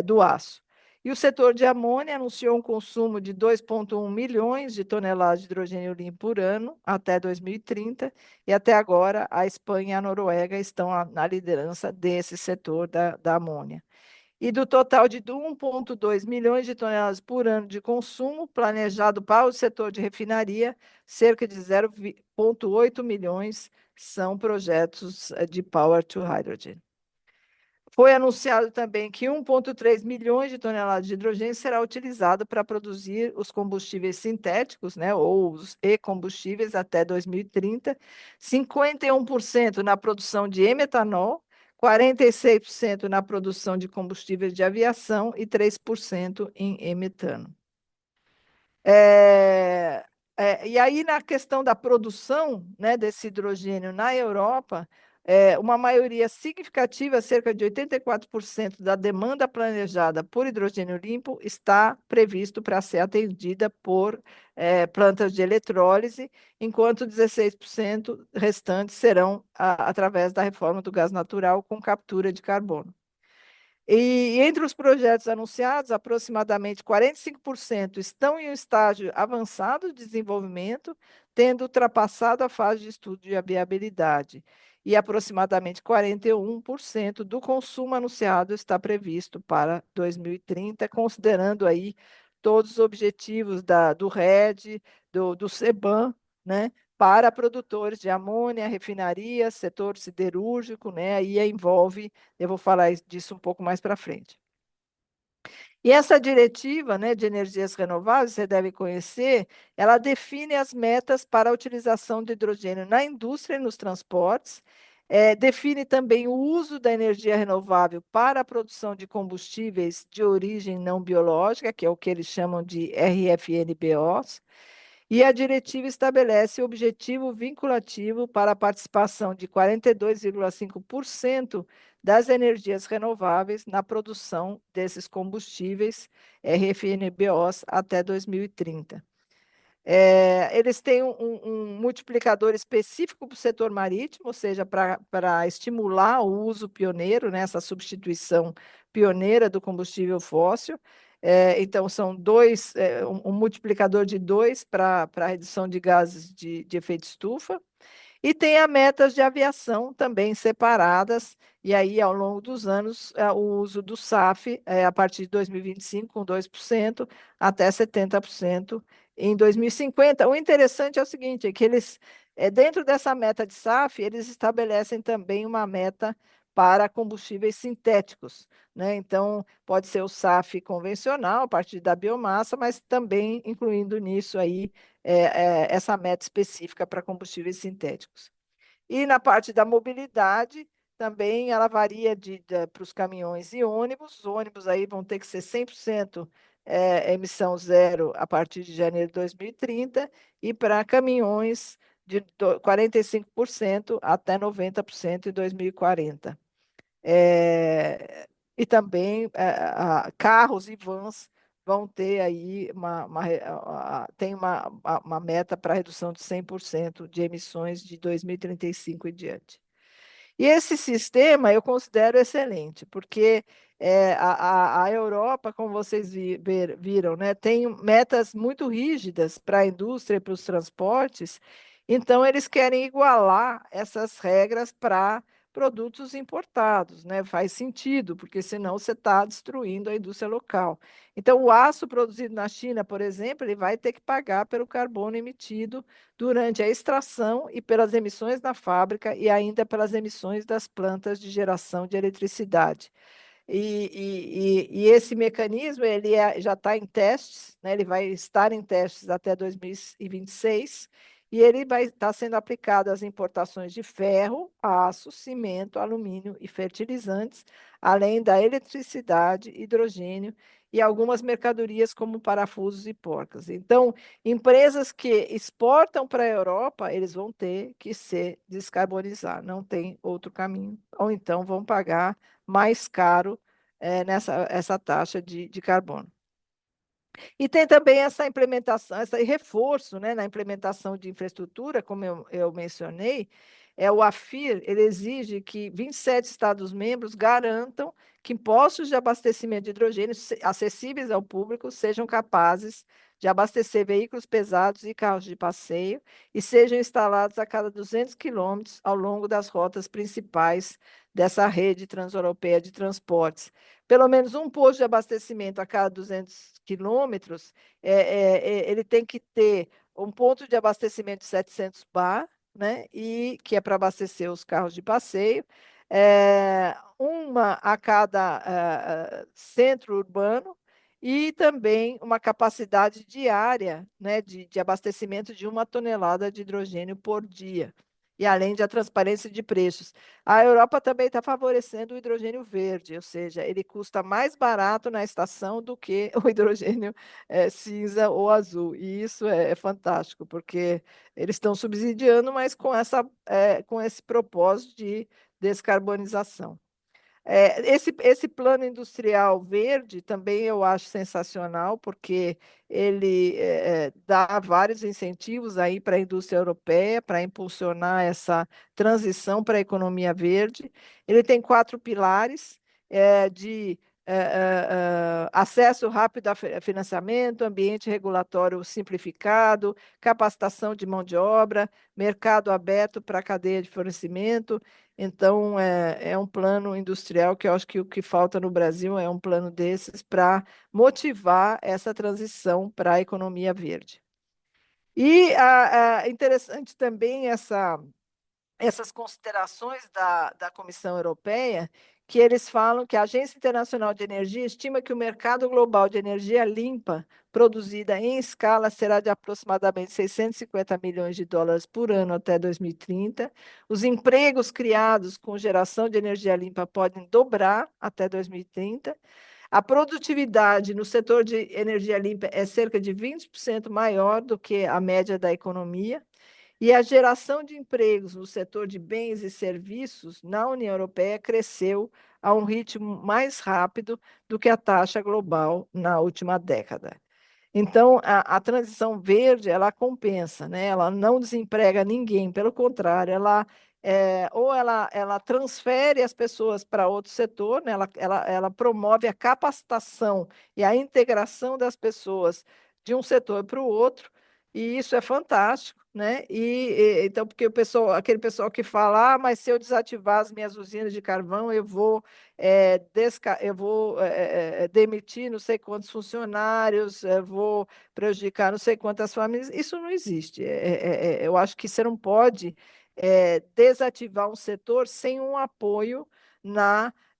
do aço. E o setor de amônia anunciou um consumo de 2,1 milhões de toneladas de hidrogênio limpo por ano até 2030, e até agora a Espanha e a Noruega estão na liderança desse setor da amônia. E do total de 1,2 milhões de toneladas por ano de consumo planejado para o setor de refinaria, cerca de 0,8 milhões são projetos de Power to Hydrogen. Foi anunciado também que 1,3 milhões de toneladas de hidrogênio será utilizado para produzir os combustíveis sintéticos, né, ou os e-combustíveis até 2030, 51% na produção de e-metanol, 46% na produção de combustíveis de aviação e 3% em e-metano. E aí, na questão da produção, né, desse hidrogênio na Europa, uma maioria significativa, cerca de 84% da demanda planejada por hidrogênio limpo, está previsto para ser atendida por plantas de eletrólise, enquanto 16% restantes serão através da reforma do gás natural com captura de carbono. E entre os projetos anunciados, aproximadamente 45% estão em um estágio avançado de desenvolvimento, tendo ultrapassado a fase de estudo de viabilidade. E aproximadamente 41% do consumo anunciado está previsto para 2030, considerando aí todos os objetivos do RED, do CBAM, né? Para produtores de amônia, refinarias, setor siderúrgico, né? Aí envolve, eu vou falar disso um pouco mais para frente. E essa diretiva, né, de energias renováveis, você deve conhecer, ela define as metas para a utilização de hidrogênio na indústria e nos transportes, define também o uso da energia renovável para a produção de combustíveis de origem não biológica, que é o que eles chamam de RFNBOs, e a diretiva estabelece o objetivo vinculativo para a participação de 42,5% das energias renováveis na produção desses combustíveis RFNBOs até 2030. Eles têm um multiplicador específico para o setor marítimo, ou seja, para estimular o uso pioneiro, né, essa substituição pioneira do combustível fóssil. Então, são um multiplicador de 2 para a redução de gases de efeito estufa. E tem as metas de aviação também separadas, e aí, ao longo dos anos, o uso do SAF, a partir de 2025, com 2%, até 70% em 2050. O interessante é o seguinte, é que eles, dentro dessa meta de SAF, eles estabelecem também uma meta para combustíveis sintéticos, né? Então, pode ser o SAF convencional, a partir da biomassa, mas também incluindo nisso aí essa meta específica para combustíveis sintéticos. E na parte da mobilidade, também ela varia para os caminhões e ônibus. Os ônibus aí vão ter que ser 100% emissão zero a partir de janeiro de 2030, e para caminhões de 45% até 90% em 2040. E também carros e vans vão ter aí tem uma meta para redução de 100% de emissões de 2035 e diante. E esse sistema eu considero excelente, porque a Europa, como vocês viram, né, tem metas muito rígidas para a indústria e para os transportes, então eles querem igualar essas regras para produtos importados, né? Faz sentido, porque senão você está destruindo a indústria local. Então, o aço produzido na China, por exemplo, ele vai ter que pagar pelo carbono emitido durante a extração e pelas emissões na fábrica e ainda pelas emissões das plantas de geração de eletricidade. E esse mecanismo ele já está em testes, né? Ele vai estar em testes até 2026, e ele vai estar sendo aplicado às importações de ferro, aço, cimento, alumínio e fertilizantes, além da eletricidade, hidrogênio e algumas mercadorias como parafusos e porcas. Então, empresas que exportam para a Europa, eles vão ter que se descarbonizar, não tem outro caminho. Ou então vão pagar mais caro nessa essa taxa de carbono. E tem também essa implementação, esse reforço, né, na implementação de infraestrutura, como eu mencionei, o AFIR, ele exige que 27 Estados-membros garantam que postos de abastecimento de hidrogênio acessíveis ao público sejam capazes de abastecer veículos pesados e carros de passeio e sejam instalados a cada 200 quilômetros ao longo das rotas principais dessa rede transeuropeia de transportes. Pelo menos um posto de abastecimento a cada 200 quilômetros, ele tem que ter um ponto de abastecimento de 700 bar, né, e que é para abastecer os carros de passeio, uma a cada centro urbano, e também uma capacidade diária, né, de abastecimento de 1 tonelada de hidrogênio por dia, e além de a transparência de preços. A Europa também está favorecendo o hidrogênio verde, ou seja, ele custa mais barato na estação do que o hidrogênio cinza ou azul. E isso é fantástico, porque eles estão subsidiando, mas com esse propósito de descarbonização. Esse plano industrial verde também eu acho sensacional, porque ele dá vários incentivos aí para a indústria europeia para impulsionar essa transição para a economia verde. Ele tem 4 pilares de acesso rápido a financiamento, ambiente regulatório simplificado, capacitação de mão de obra, mercado aberto para a cadeia de fornecimento. Então, é um plano industrial que eu acho que o que falta no Brasil é um plano desses para motivar essa transição para a economia verde. E interessante também essas considerações da Comissão Europeia, que eles falam que a Agência Internacional de Energia estima que o mercado global de energia limpa produzida em escala será de aproximadamente 650 milhões de dólares por ano até 2030. Os empregos criados com geração de energia limpa podem dobrar até 2030. A produtividade no setor de energia limpa é cerca de 20% maior do que a média da economia. E a geração de empregos no setor de bens e serviços na União Europeia cresceu a um ritmo mais rápido do que a taxa global na última década. Então, a transição verde, ela compensa, né? Ela não desemprega ninguém, pelo contrário, ela transfere as pessoas para outro setor, né? Ela promove a capacitação e a integração das pessoas de um setor para o outro, e isso é fantástico, né? Então, porque aquele pessoal que fala, mas se eu desativar as minhas usinas de carvão, eu vou demitir não sei quantos funcionários, vou prejudicar não sei quantas famílias. Isso não existe. Eu acho que você não pode desativar um setor sem um apoio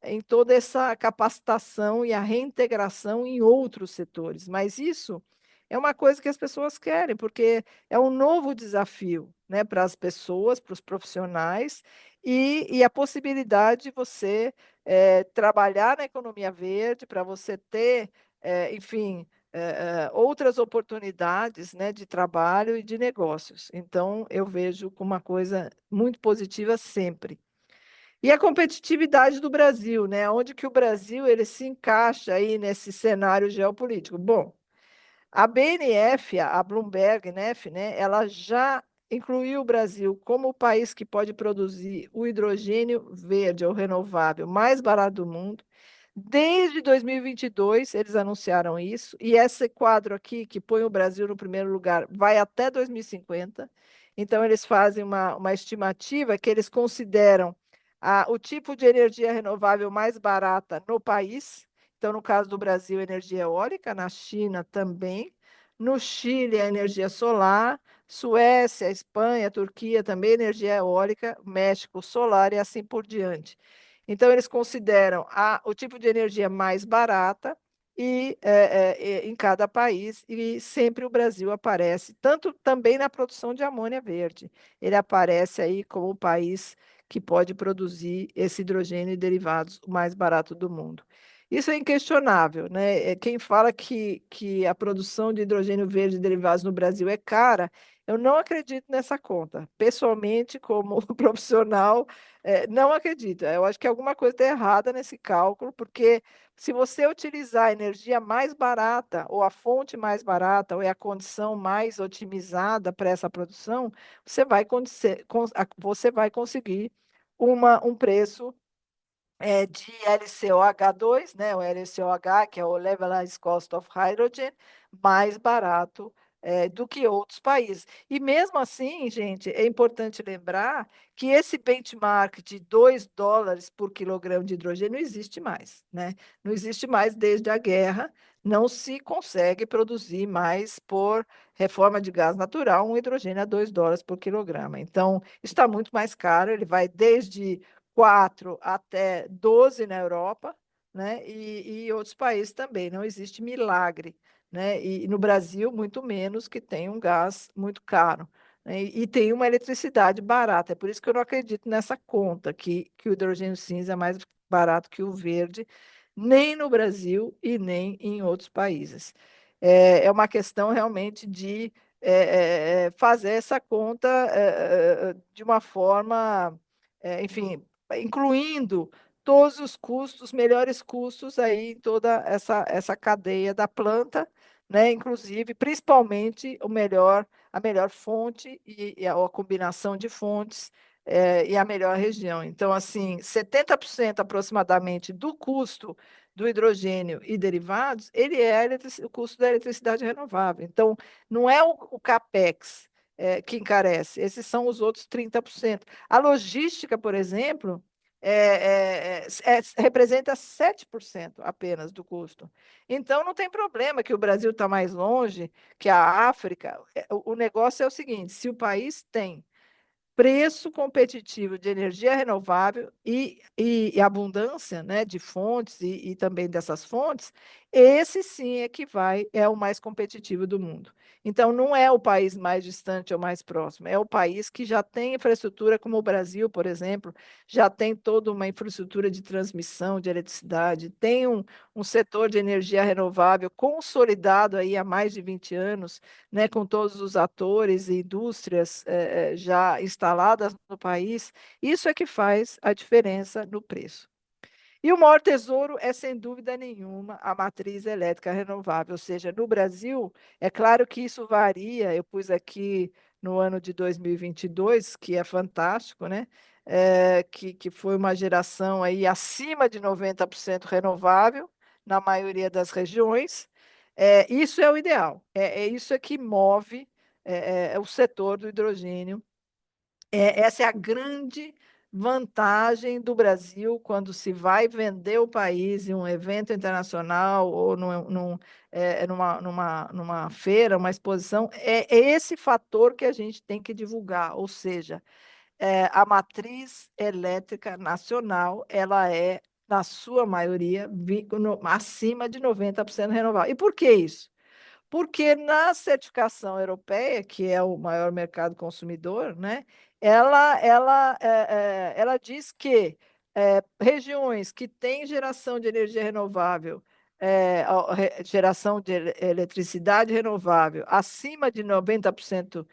em toda essa capacitação e a reintegração em outros setores. Mas isso é uma coisa que as pessoas querem, porque é um novo desafio, né, para as pessoas, para os profissionais, e a possibilidade de você trabalhar na economia verde, para você ter, enfim, outras oportunidades, né, de trabalho e de negócios. Então, eu vejo como uma coisa muito positiva sempre. E a competitividade do Brasil, né? Onde que o Brasil ele se encaixa aí nesse cenário geopolítico? Bom, a BNF, a Bloomberg NEF, né, ela já incluiu o Brasil como o país que pode produzir o hidrogênio verde ou renovável mais barato do mundo. Desde 2022, eles anunciaram isso, e esse quadro aqui, que põe o Brasil no primeiro lugar, vai até 2050. Então, eles fazem uma estimativa que eles consideram o tipo de energia renovável mais barata no país. Então, no caso do Brasil, energia eólica, na China também, no Chile, a energia solar, Suécia, Espanha, Turquia também energia eólica, México, solar e assim por diante. Então, eles consideram o tipo de energia mais barata em cada país, e sempre o Brasil aparece, tanto também na produção de amônia verde. Ele aparece aí como o país que pode produzir esse hidrogênio e derivados o mais barato do mundo. Isso é inquestionável, né? Quem fala que a produção de hidrogênio verde e derivados no Brasil é cara, eu não acredito nessa conta. Pessoalmente, como profissional, não acredito. Eu acho que alguma coisa está errada nesse cálculo, porque se você utilizar a energia mais barata, ou a fonte mais barata, ou é a condição mais otimizada para essa produção, você vai conseguir um preço de LCOH2, né, o LCOH, que é o Levelized Cost of Hydrogen, mais barato do que outros países. E mesmo assim, gente, é importante lembrar que esse benchmark de US$ 2 por quilograma de hidrogênio não existe mais, né? Não existe mais desde a guerra, não se consegue produzir mais por reforma de gás natural um hidrogênio a US$ 2 por quilograma. Então, está muito mais caro, ele vai desde 4 até 12 na Europa, né? E outros países também. Não existe milagre, né? E no Brasil, muito menos, que tem um gás muito caro, né? E tem uma eletricidade barata. É por isso que eu não acredito nessa conta que o hidrogênio cinza é mais barato que o verde, nem no Brasil e nem em outros países. É uma questão realmente de fazer essa conta de uma forma, enfim, incluindo todos os custos, melhores custos aí em toda essa cadeia da planta, né? Inclusive, principalmente a melhor fonte e a combinação de fontes e a melhor região. Então, assim, 70% aproximadamente do custo do hidrogênio e derivados, ele é o custo da eletricidade renovável. Então, não é o CAPEX que encarece, esses são os outros 30%. A logística, por exemplo, representa 7% apenas do custo. Então, não tem problema que o Brasil está mais longe que a África. O negócio é o seguinte: se o país tem preço competitivo de energia renovável e abundância, né, de fontes e também dessas fontes, esse sim é o mais competitivo do mundo. Então, não é o país mais distante ou mais próximo, é o país que já tem infraestrutura, como o Brasil, por exemplo, já tem toda uma infraestrutura de transmissão de eletricidade, tem um setor de energia renovável consolidado aí há mais de 20 anos, né, com todos os atores e indústrias já instaladas no país, isso é que faz a diferença no preço. E o maior tesouro é, sem dúvida nenhuma, a matriz elétrica renovável, ou seja, no Brasil, é claro que isso varia, eu pus aqui no ano de 2022, que é fantástico, né? Que foi uma geração aí acima de 90% renovável, na maioria das regiões. Isso é o ideal, é isso é que move o setor do hidrogênio. Essa é a grande vantagem do Brasil quando se vai vender o país em um evento internacional ou numa feira, uma exposição. É esse fator que a gente tem que divulgar, ou seja, a matriz elétrica nacional, ela é, na sua maioria, acima de 90% renovável. E por que isso? Porque na certificação europeia, que é o maior mercado consumidor, né, ela diz que regiões que têm geração de energia renovável, geração de eletricidade renovável acima de 90%,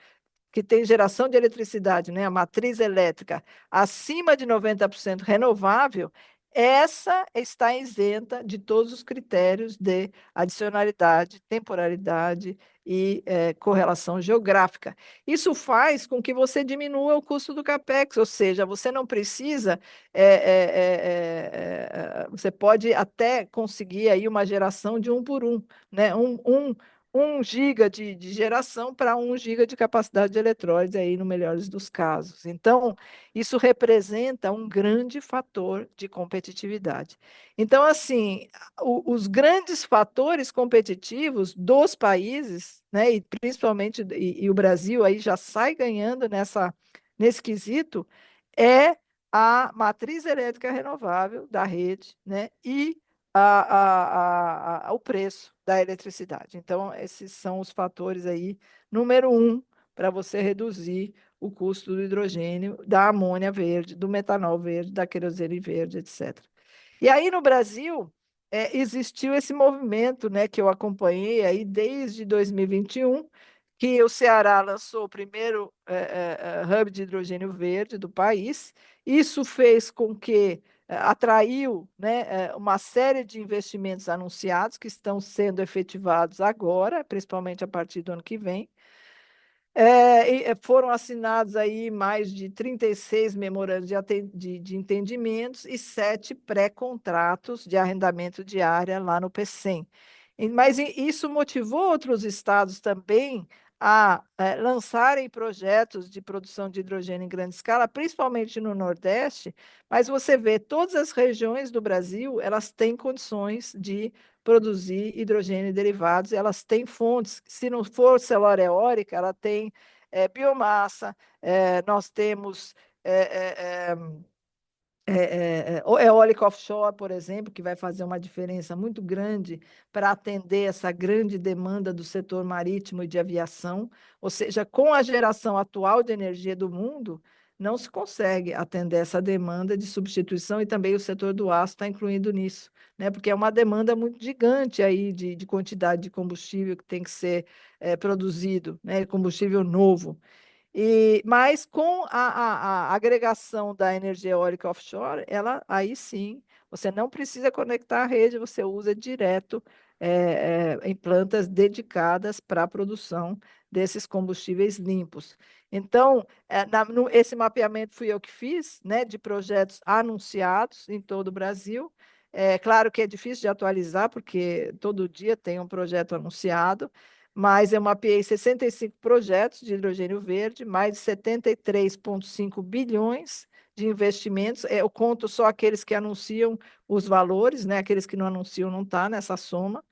que tem geração de eletricidade, né, a matriz elétrica acima de 90% renovável, essa está isenta de todos os critérios de adicionalidade, temporalidade e correlação geográfica. Isso faz com que você diminua o custo do CAPEX, ou seja, você não precisa, você pode até conseguir aí uma geração de um por um, né? 1 giga de geração para 1 giga de capacidade de eletrólise, aí no melhores dos casos. Então, isso representa um grande fator de competitividade. Então, assim, os grandes fatores competitivos dos países, né, e principalmente o Brasil aí já sai ganhando nesse quesito, é a matriz elétrica renovável da rede, né, e o preço da eletricidade. Então, esses são os fatores aí, número um, para você reduzir o custo do hidrogênio, da amônia verde, do metanol verde, da querosene verde, etc. E aí no Brasil, existiu esse movimento, né, que eu acompanhei aí desde 2021, que o Ceará lançou o primeiro hub de hidrogênio verde do país. Isso fez com que atraiu, né, uma série de investimentos anunciados que estão sendo efetivados agora, principalmente a partir do ano que vem. Foram assinados aí mais de 36 memorandos de entendimentos e 7 pré-contratos de arrendamento de área lá no PECEM. Mas isso motivou outros estados também a lançarem projetos de produção de hidrogênio em grande escala, principalmente no Nordeste, mas você vê, todas as regiões do Brasil, elas têm condições de produzir hidrogênio e derivados, elas têm fontes, se não for celular eólica, ela tem biomassa, nós temos eólica offshore, por exemplo, que vai fazer uma diferença muito grande para atender essa grande demanda do setor marítimo e de aviação. Ou seja, com a geração atual de energia do mundo, não se consegue atender essa demanda de substituição, e também o setor do aço está incluído nisso, né? Porque é uma demanda muito gigante aí de quantidade de combustível que tem que ser produzido, né? Combustível novo. Mas com a agregação da energia eólica offshore, ela aí sim, você não precisa conectar à rede, você usa direto em plantas dedicadas para a produção desses combustíveis limpos. Então, esse mapeamento fui eu que fiz, né, de projetos anunciados em todo o Brasil. É claro que é difícil de atualizar, porque todo dia tem um projeto anunciado, mas eu mapeei 65 projetos de hidrogênio verde, mais de 73,5 bilhões de investimentos. Eu conto só aqueles que anunciam os valores, né? Aqueles que não anunciam não está nessa soma.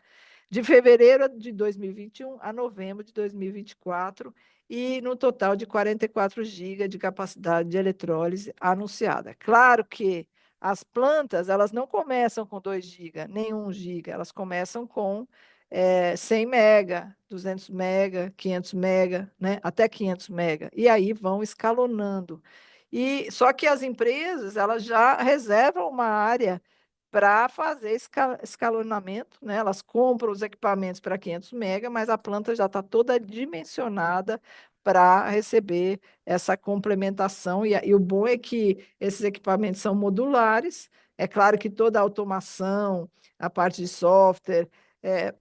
De fevereiro de 2021 a novembro de 2024, e no total de 44 GB de capacidade de eletrólise anunciada. Claro que as plantas, elas não começam com 2 GB, nem 1 GB, elas começam com 100 mega, 200 mega, 500 mega, né? Até 500 mega, e aí vão escalonando. E só que as empresas, elas já reservam uma área para fazer escalonamento, né? Elas compram os equipamentos para 500 mega, mas a planta já está toda dimensionada para receber essa complementação. E o bom é que esses equipamentos são modulares. É claro que toda a automação, a parte de software, é,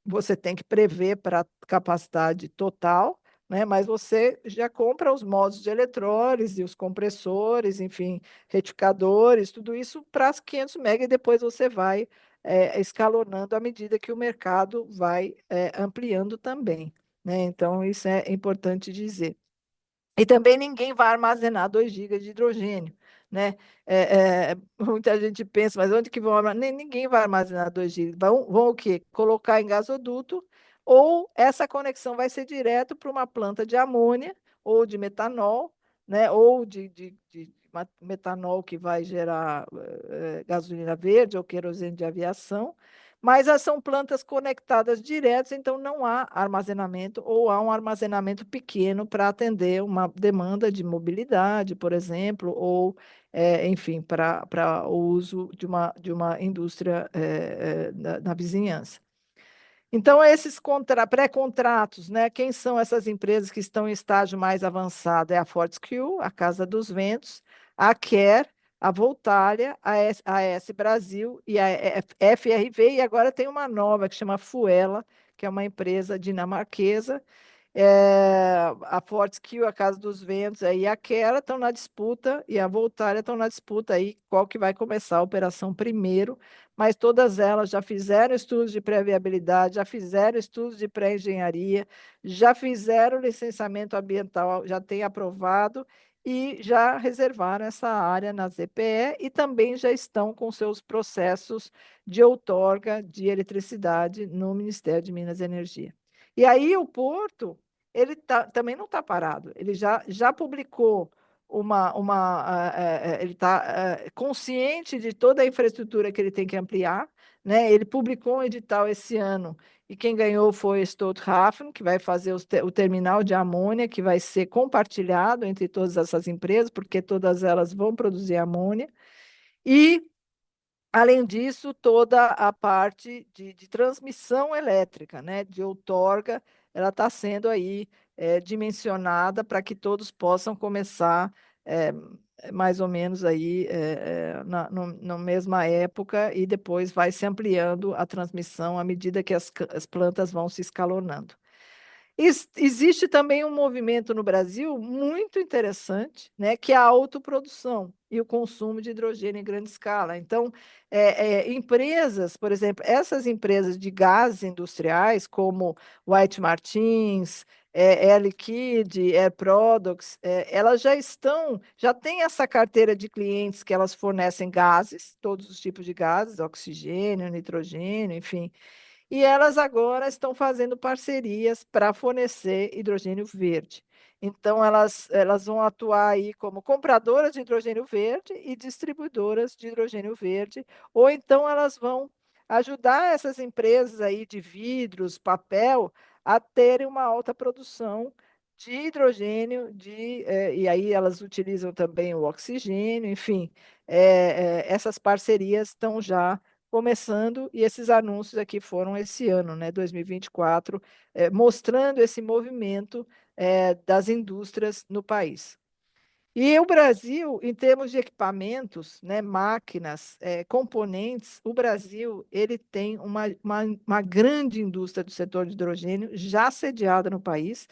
você tem que prever para a capacidade total, né? Mas você já compra os modos de eletrólise, os compressores, enfim, retificadores, tudo isso para as 500 mega, e depois você vai escalonando à medida que o mercado vai ampliando também, né? Então, isso é importante dizer. E também ninguém vai armazenar 2 GB de hidrogênio, né? Muita gente pensa, mas onde que vão armazenar? Ninguém vai armazenar 2 GB. Vão o quê? Colocar em gasoduto, ou essa conexão vai ser direto para uma planta de amônia ou de metanol, né? Ou de metanol, que vai gerar gasolina verde ou querosene de aviação. Mas são plantas conectadas diretas, então não há armazenamento, ou há um armazenamento pequeno para atender uma demanda de mobilidade, por exemplo, ou, enfim, para o uso de uma indústria na vizinhança. Então, esses pré-contratos, né? Quem são essas empresas que estão em estágio mais avançado? É a Fortescue, a Casa dos Ventos, a Care, a Voltalia, a AS Brasil e a FRV, e agora tem uma nova que chama Fuela, que é uma empresa dinamarquesa. A Fortescue, a Casa dos Ventos aí, a Quera estão na disputa, e a Voltalia estão na disputa aí, qual que vai começar a operação primeiro, mas todas elas já fizeram estudos de pré-viabilidade, já fizeram estudos de pré-engenharia, já fizeram licenciamento ambiental, já tem aprovado, e já reservaram essa área na ZPE, e também já estão com seus processos de outorga de eletricidade no Ministério de Minas e Energia. E aí o Porto, ele também não está parado, ele já publicou ele está consciente de toda a infraestrutura que ele tem que ampliar, né? Ele publicou um edital esse ano, e quem ganhou foi Stolthafen, que vai fazer o terminal de amônia, que vai ser compartilhado entre todas essas empresas, porque todas elas vão produzir amônia. E Além disso, toda a parte de transmissão elétrica, né, de outorga, ela está sendo aí dimensionada para que todos possam começar eh, mais ou menos aí na mesma época e depois vai se ampliando a transmissão à medida que as plantas vão se escalonando. Existe também um movimento no Brasil muito interessante, né, que é a autoprodução e o consumo de hidrogênio em grande escala. Então, empresas, por exemplo, essas empresas de gases industriais, como White Martins, Air Liquide, Air Products, elas já têm essa carteira de clientes que elas fornecem gases, todos os tipos de gases, oxigênio, nitrogênio, enfim, e elas agora estão fazendo parcerias para fornecer hidrogênio verde. Então, elas vão atuar aí como compradoras de hidrogênio verde e distribuidoras de hidrogênio verde, ou então elas vão ajudar essas empresas aí de vidros, papel, a terem uma alta produção de hidrogênio, e aí elas utilizam também o oxigênio, enfim, essas parcerias estão já começando, e esses anúncios aqui foram esse ano, né, 2024, mostrando esse movimento das indústrias no país. E o Brasil, em termos de equipamentos, né, máquinas, componentes, o Brasil ele tem uma grande indústria do setor de hidrogênio já sediada no país.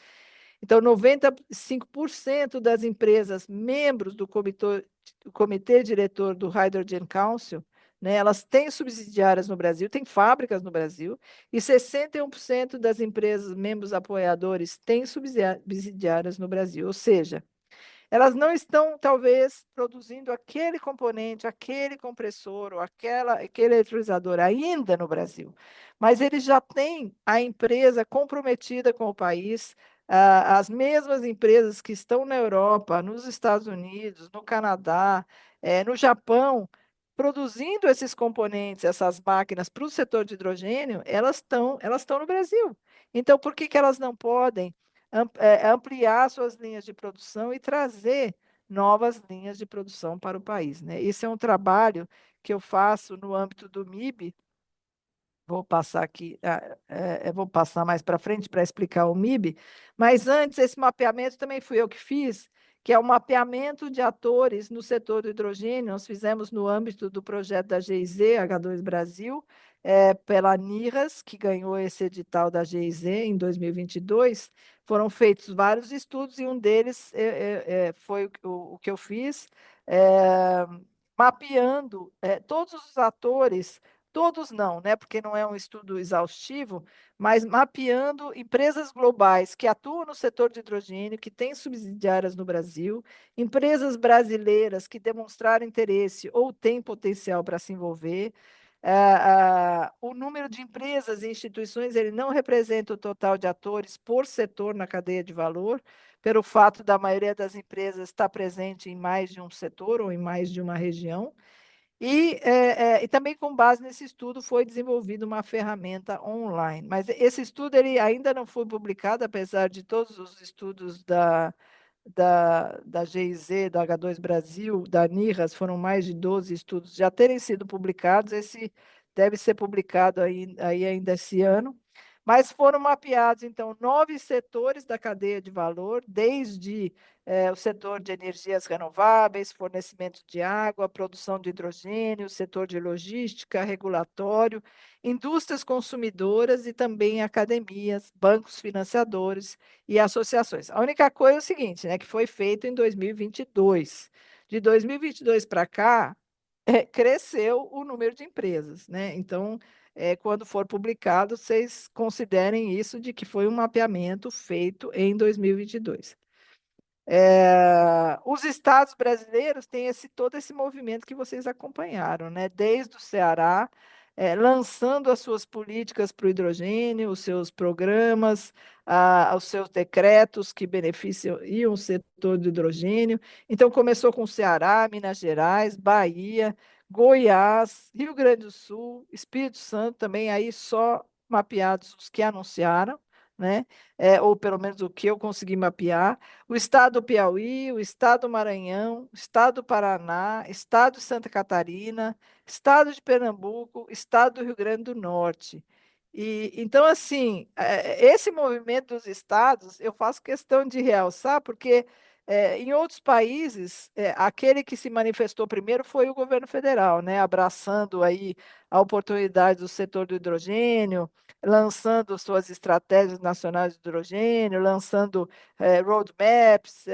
Então, 95% das empresas membros do comitê diretor do Hydrogen Council, né, elas têm subsidiárias no Brasil, têm fábricas no Brasil, e 61% das empresas membros apoiadores têm subsidiárias no Brasil. Ou seja, elas não estão, talvez, produzindo aquele componente, aquele compressor ou aquele eletrolisador ainda no Brasil, mas eles já têm a empresa comprometida com o país, as mesmas empresas que estão na Europa, nos Estados Unidos, no Canadá, no Japão, produzindo esses componentes, essas máquinas para o setor de hidrogênio, elas estão no Brasil. Então, por que que elas não podem ampliar suas linhas de produção e trazer novas linhas de produção para o país, né? Esse é um trabalho que eu faço no âmbito do MIB. Vou passar aqui, vou passar mais para frente para explicar o MIB, mas antes, esse mapeamento também fui eu que fiz, que é o mapeamento de atores no setor do hidrogênio. Nós fizemos no âmbito do projeto da GIZ, H2 Brasil, pela NIRAS, que ganhou esse edital da GIZ em 2022. Foram feitos vários estudos e um deles foi o que eu fiz, é, mapeando todos os atores. Todos não, né? Porque não é um estudo exaustivo, mas mapeando empresas globais que atuam no setor de hidrogênio, que têm subsidiárias no Brasil, empresas brasileiras que demonstraram interesse ou têm potencial para se envolver. O número de empresas e instituições ele não representa o total de atores por setor na cadeia de valor, pelo fato da maioria das empresas estar presente em mais de um setor ou em mais de uma região. E também com base nesse estudo foi desenvolvida uma ferramenta online. Mas esse estudo ele ainda não foi publicado, apesar de todos os estudos da GIZ, da H2 Brasil, da NIRAS, foram mais de 12 estudos já terem sido publicados. Esse deve ser publicado aí ainda esse ano. Mas foram mapeados, então, 9 setores da cadeia de valor, desde o setor de energias renováveis, fornecimento de água, produção de hidrogênio, setor de logística, regulatório, indústrias consumidoras e também academias, bancos financiadores e associações. A única coisa é o seguinte, né, que foi feito em 2022. De 2022 para cá, cresceu o número de empresas, né? Então, quando for publicado, vocês considerem isso de que foi um mapeamento feito em 2022. Os estados brasileiros têm todo esse movimento que vocês acompanharam, né? Desde o Ceará, lançando as suas políticas para o hidrogênio, os seus programas, os seus decretos que beneficiam o setor do hidrogênio. Então, começou com o Ceará, Minas Gerais, Bahia, Goiás, Rio Grande do Sul, Espírito Santo também, aí só mapeados os que anunciaram, né? Ou pelo menos o que eu consegui mapear, o estado do Piauí, o estado do Maranhão, o estado do Paraná, estado de Santa Catarina, estado de Pernambuco, estado do Rio Grande do Norte. E então, assim, esse movimento dos estados, eu faço questão de realçar, porque em outros países, aquele que se manifestou primeiro foi o governo federal, né, abraçando aí a oportunidade do setor do hidrogênio, lançando suas estratégias nacionais de hidrogênio, lançando roadmaps.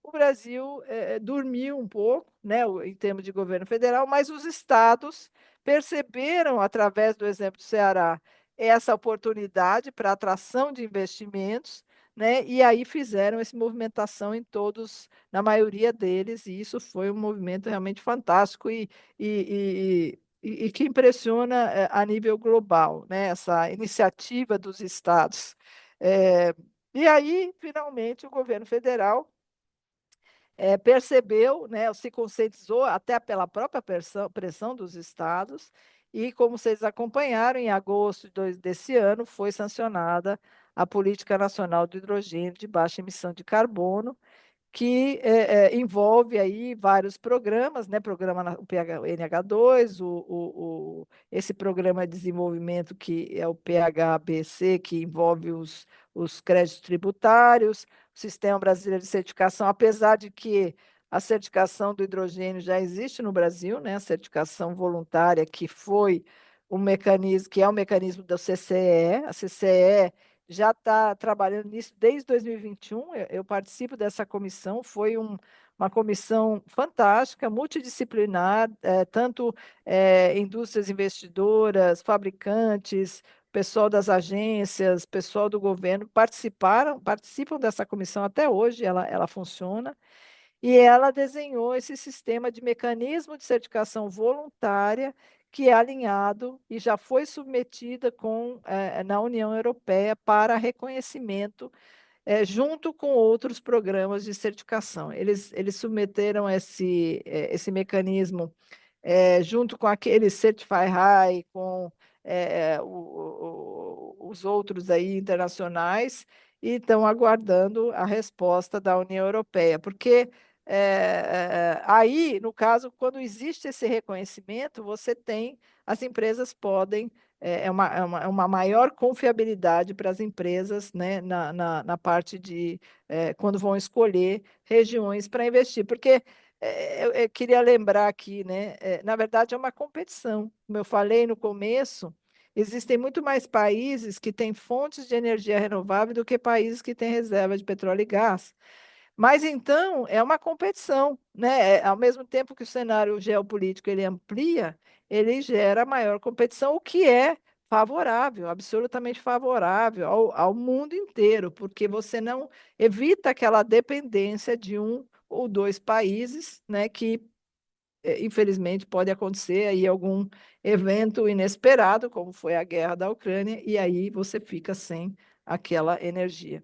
O Brasil dormiu um pouco, né, em termos de governo federal, mas os estados perceberam, através do exemplo do Ceará, essa oportunidade para atração de investimentos, né, e aí fizeram essa movimentação em todos, na maioria deles, e isso foi um movimento realmente fantástico e que impressiona a nível global, né, essa iniciativa dos estados. Eh, e aí, finalmente, o governo federal percebeu, né, se conscientizou até pela própria pressão dos estados, e como vocês acompanharam, em agosto desse ano foi sancionada a Política Nacional do Hidrogênio de Baixa Emissão de Carbono, que envolve aí vários programas, né? O NH2, esse programa de desenvolvimento que é o PHBC, que envolve os créditos tributários, o Sistema Brasileiro de Certificação, apesar de que a certificação do hidrogênio já existe no Brasil, né? A certificação voluntária, que foi o mecanismo, que é o mecanismo da CCE. A CCE já está trabalhando nisso desde 2021. Eu participo dessa comissão, foi uma comissão fantástica, multidisciplinar, tanto indústrias investidoras, fabricantes, pessoal das agências, pessoal do governo participam dessa comissão até hoje, ela funciona. E ela desenhou esse sistema de mecanismo de certificação voluntária que é alinhado e já foi submetida na União Europeia para reconhecimento, junto com outros programas de certificação. Eles submeteram esse mecanismo junto com aquele Certify High, com os outros aí internacionais, e estão aguardando a resposta da União Europeia, porque aí, no caso, quando existe esse reconhecimento, você tem, as empresas podem, é uma maior confiabilidade para as empresas, né, na parte de quando vão escolher regiões para investir, porque eu queria lembrar aqui, né? Na verdade, é uma competição. Como eu falei no começo, existem muito mais países que têm fontes de energia renovável do que países que têm reserva de petróleo e gás. Mas então é uma competição, né? Ao mesmo tempo que o cenário geopolítico ele amplia, ele gera maior competição, o que é favorável, absolutamente favorável ao mundo inteiro, porque você não evita aquela dependência de um ou dois países, né? Que infelizmente pode acontecer aí algum evento inesperado, como foi a guerra da Ucrânia, e aí você fica sem aquela energia.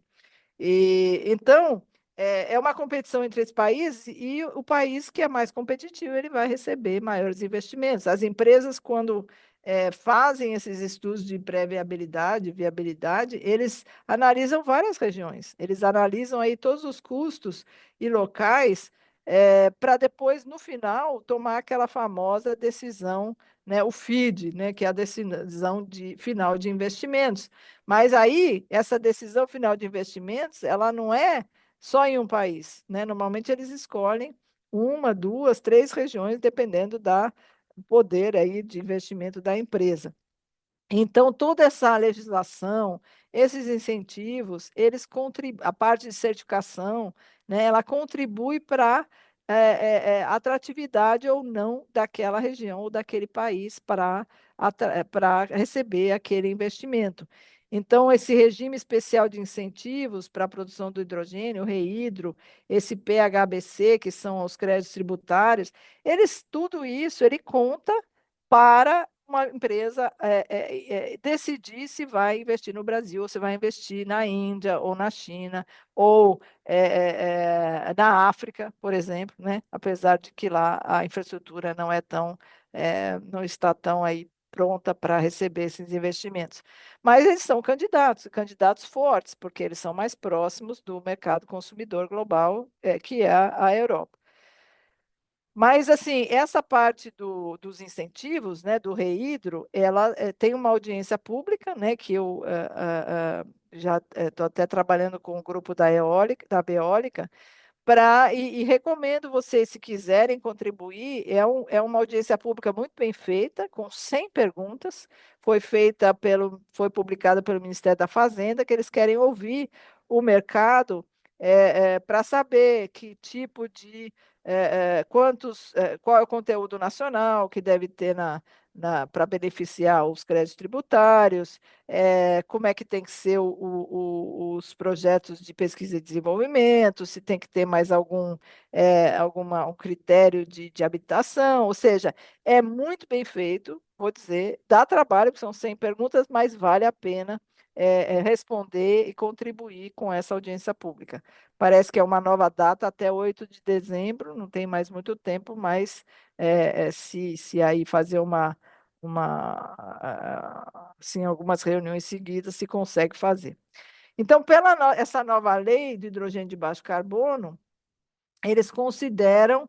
Então, é uma competição entre esses países, e o país que é mais competitivo, ele vai receber maiores investimentos. As empresas, quando fazem esses estudos de pré-viabilidade, viabilidade, eles analisam várias regiões, eles analisam aí todos os custos e locais, para depois, no final, tomar aquela famosa decisão, né, o FID, né, que é a decisão final de investimentos. Mas aí, essa decisão final de investimentos, ela não é só em um país, né? Normalmente eles escolhem uma, duas, três regiões, dependendo da poder aí de investimento da empresa. Então, toda essa legislação, esses incentivos, eles contribuem, a parte de certificação, né, ela contribui para a atratividade ou não daquela região ou daquele país para receber aquele investimento. Então, esse regime especial de incentivos para a produção do hidrogênio, o REHIDRO, esse PHBC, que são os créditos tributários, tudo isso ele conta para uma empresa decidir se vai investir no Brasil, ou se vai investir na Índia, ou na China, ou na África, por exemplo, né? Apesar de que lá a infraestrutura não está tão aí pronta para receber esses investimentos. Mas eles são candidatos, candidatos fortes, porque eles são mais próximos do mercado consumidor global, que é a Europa. Mas, assim, essa parte dos incentivos, né, do Reidro, ela tem uma audiência pública, né, que eu já estou até trabalhando com o grupo da Beólica, e recomendo vocês, se quiserem contribuir, é uma audiência pública muito bem feita, com 100 perguntas, foi publicada pelo Ministério da Fazenda, que eles querem ouvir o mercado para saber que tipo de, qual é o conteúdo nacional que deve ter para beneficiar os créditos tributários, como é que tem que ser os projetos de pesquisa e desenvolvimento, se tem que ter mais um critério de habitação, ou seja, é muito bem feito, vou dizer, dá trabalho, porque são 100 perguntas, mas vale a pena responder e contribuir com essa audiência pública. Parece que é uma nova data até 8 de dezembro, não tem mais muito tempo, mas se aí fazer assim, algumas reuniões seguidas se consegue fazer. Então, essa nova lei do hidrogênio de baixo carbono, eles consideram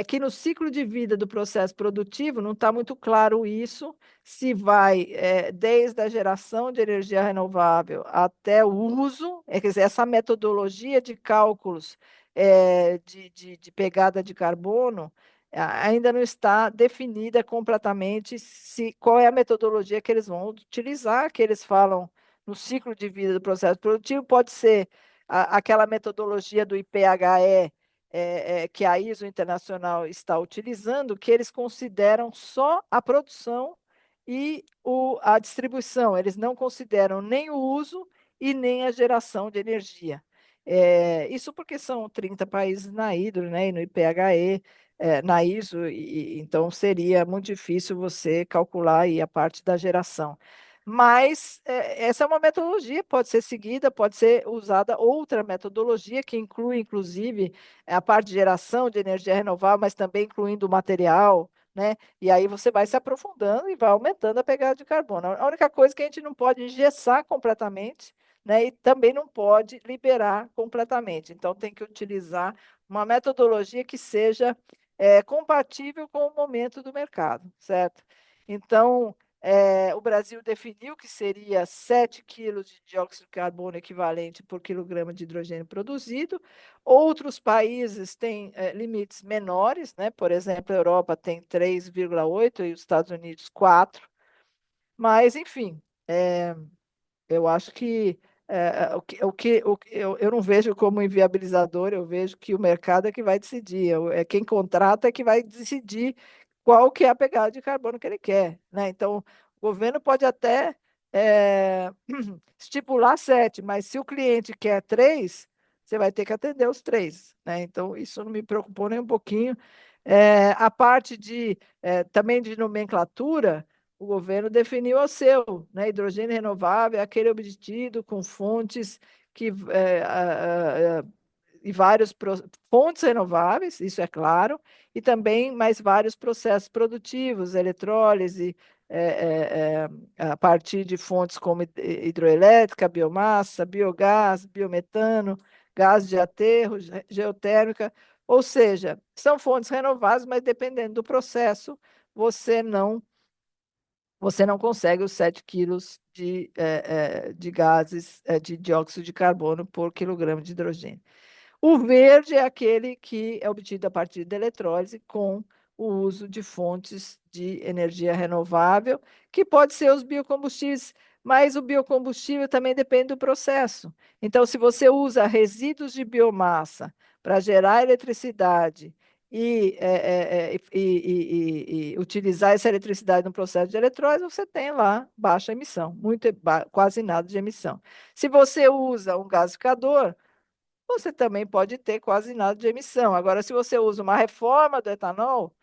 que no ciclo de vida do processo produtivo, não está muito claro isso, se vai desde a geração de energia renovável até o uso, quer dizer, essa metodologia de cálculos de pegada de carbono ainda não está definida completamente qual é a metodologia que eles vão utilizar, que eles falam no ciclo de vida do processo produtivo, pode ser aquela metodologia do IPHE, que a ISO internacional está utilizando, que eles consideram só a produção e a distribuição, eles não consideram nem o uso e nem a geração de energia. Isso porque são 30 países na Hidro, né, e no IPHE, na ISO, então seria muito difícil você calcular aí a parte da geração. Mas essa é uma metodologia, pode ser seguida, pode ser usada outra metodologia, que inclui, inclusive, a parte de geração de energia renovável, mas também incluindo o material, né? E aí você vai se aprofundando e vai aumentando a pegada de carbono. A única coisa é que a gente não pode engessar completamente, né? E também não pode liberar completamente. Então, tem que utilizar uma metodologia que seja compatível com o momento do mercado, certo? Então, o Brasil definiu que seria 7 quilos de dióxido de carbono equivalente por quilograma de hidrogênio produzido. Outros países têm limites menores, né? Por exemplo, a Europa tem 3,8 e os Estados Unidos 4. Mas, enfim, eu acho que, eu não vejo como inviabilizador, eu vejo que o mercado é que vai decidir, quem contrata é que vai decidir qual que é a pegada de carbono que ele quer, né? Então, o governo pode até estipular 7, mas se o cliente quer 3, você vai ter que atender os 3, né? Então, isso não me preocupou nem um pouquinho. A parte também de nomenclatura, o governo definiu o seu, né? Hidrogênio renovável é aquele obtido com fontes que e fontes renováveis, isso é claro, e também mais vários processos produtivos, eletrólise, a partir de fontes como hidroelétrica, biomassa, biogás, biometano, gás de aterro, geotérmica, ou seja, são fontes renováveis, mas dependendo do processo, você não você não consegue os 7 quilos de gases, de dióxido de carbono por quilograma de hidrogênio. O verde é aquele que é obtido a partir da eletrólise com o uso de fontes de energia renovável, que pode ser os biocombustíveis, mas o biocombustível também depende do processo. Então, se você usa resíduos de biomassa para gerar eletricidade e utilizar essa eletricidade no processo de eletrólise, você tem lá baixa emissão, quase nada de emissão. Se você usa um gasificador, você também pode ter quase nada de emissão. Agora, se você usa uma reforma do etanol,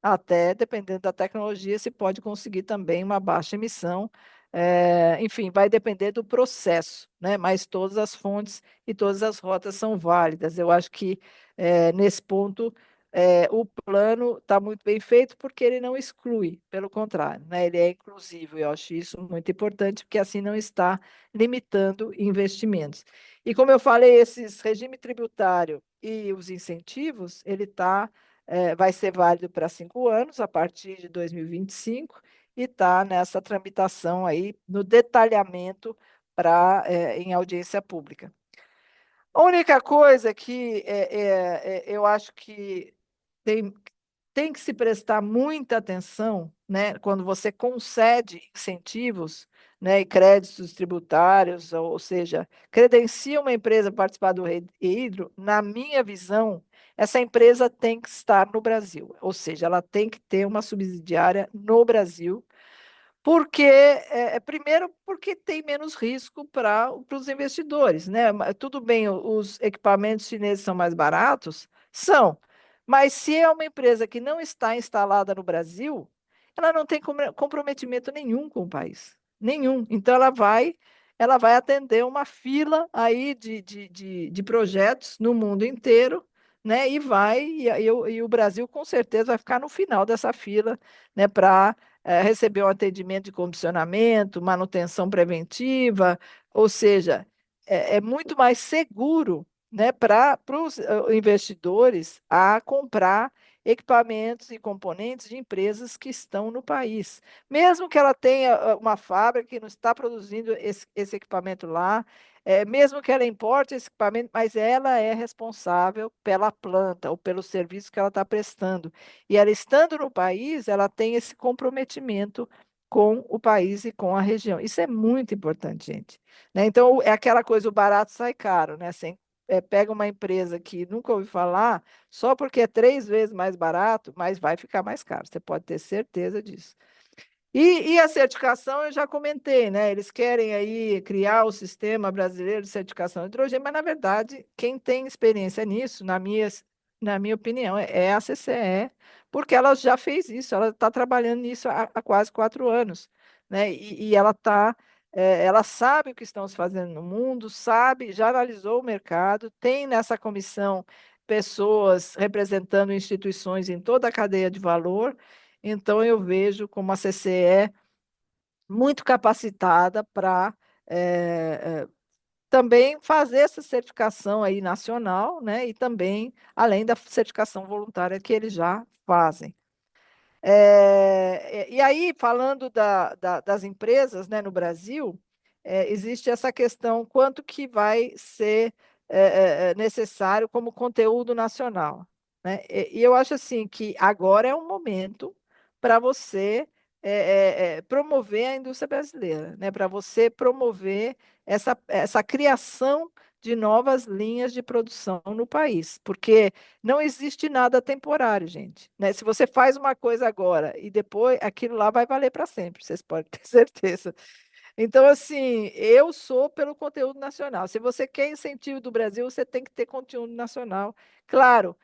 até dependendo da tecnologia, se pode conseguir também uma baixa emissão. Enfim, vai depender do processo, né? Mas todas as fontes e todas as rotas são válidas. Eu acho que nesse ponto o plano está muito bem feito porque ele não exclui, pelo contrário, né? Ele é inclusivo. Eu acho isso muito importante, porque assim não está limitando investimentos. E como eu falei, esses regime tributário e os incentivos, vai ser válido para 5 anos, a partir de 2025, e está nessa tramitação aí, no detalhamento em audiência pública. A única coisa que eu acho que tem, tem que se prestar muita atenção, né, quando você concede incentivos, né, e créditos tributários, ou seja, credencia uma empresa a participar do Hidro, na minha visão, essa empresa tem que estar no Brasil, ou seja, ela tem que ter uma subsidiária no Brasil, porque, primeiro, porque tem menos risco para os investidores, né? Tudo bem, os equipamentos chineses são mais baratos? São. Mas se é uma empresa que não está instalada no Brasil, ela não tem comprometimento nenhum com o país. Nenhum. Então, ela vai atender uma fila aí de projetos no mundo inteiro, né? E o Brasil, com certeza, vai ficar no final dessa fila, né? Para receber um atendimento de condicionamento, manutenção preventiva, ou seja, é muito mais seguro, né, para os investidores a comprar equipamentos e componentes de empresas que estão no país. Mesmo que ela tenha uma fábrica que não está produzindo esse equipamento lá, mesmo que ela importe esse equipamento, mas ela é responsável pela planta ou pelo serviço que ela está prestando. E ela estando no país, ela tem esse comprometimento com o país e com a região. Isso é muito importante, gente. Né? Então, é aquela coisa, o barato sai caro, né? Pega uma empresa que nunca ouviu falar, só porque é 3 vezes mais barato, mas vai ficar mais caro. Você pode ter certeza disso. E a certificação, eu já comentei, né? Eles querem aí criar o sistema brasileiro de certificação de hidrogênio, mas, na verdade, quem tem experiência nisso, na minha opinião, é a CCE, porque ela já fez isso, ela está trabalhando nisso há quase 4 anos, né? E ela sabe o que estão se fazendo no mundo, sabe, já analisou o mercado, tem nessa comissão pessoas representando instituições em toda a cadeia de valor. Então, eu vejo como a CCE muito capacitada para também fazer essa certificação aí nacional, né? E também, além da certificação voluntária que eles já fazem. E aí, falando das empresas, né, no Brasil, existe essa questão, quanto que vai ser necessário como conteúdo nacional, né? E eu acho assim que agora é um momento para você promover a indústria brasileira, né? Para você promover essa criação de novas linhas de produção no país, porque não existe nada temporário, gente, né? Se você faz uma coisa agora e depois aquilo lá vai valer para sempre, vocês podem ter certeza. Então, assim, eu sou pelo conteúdo nacional. Se você quer incentivo do Brasil, você tem que ter conteúdo nacional. Claro,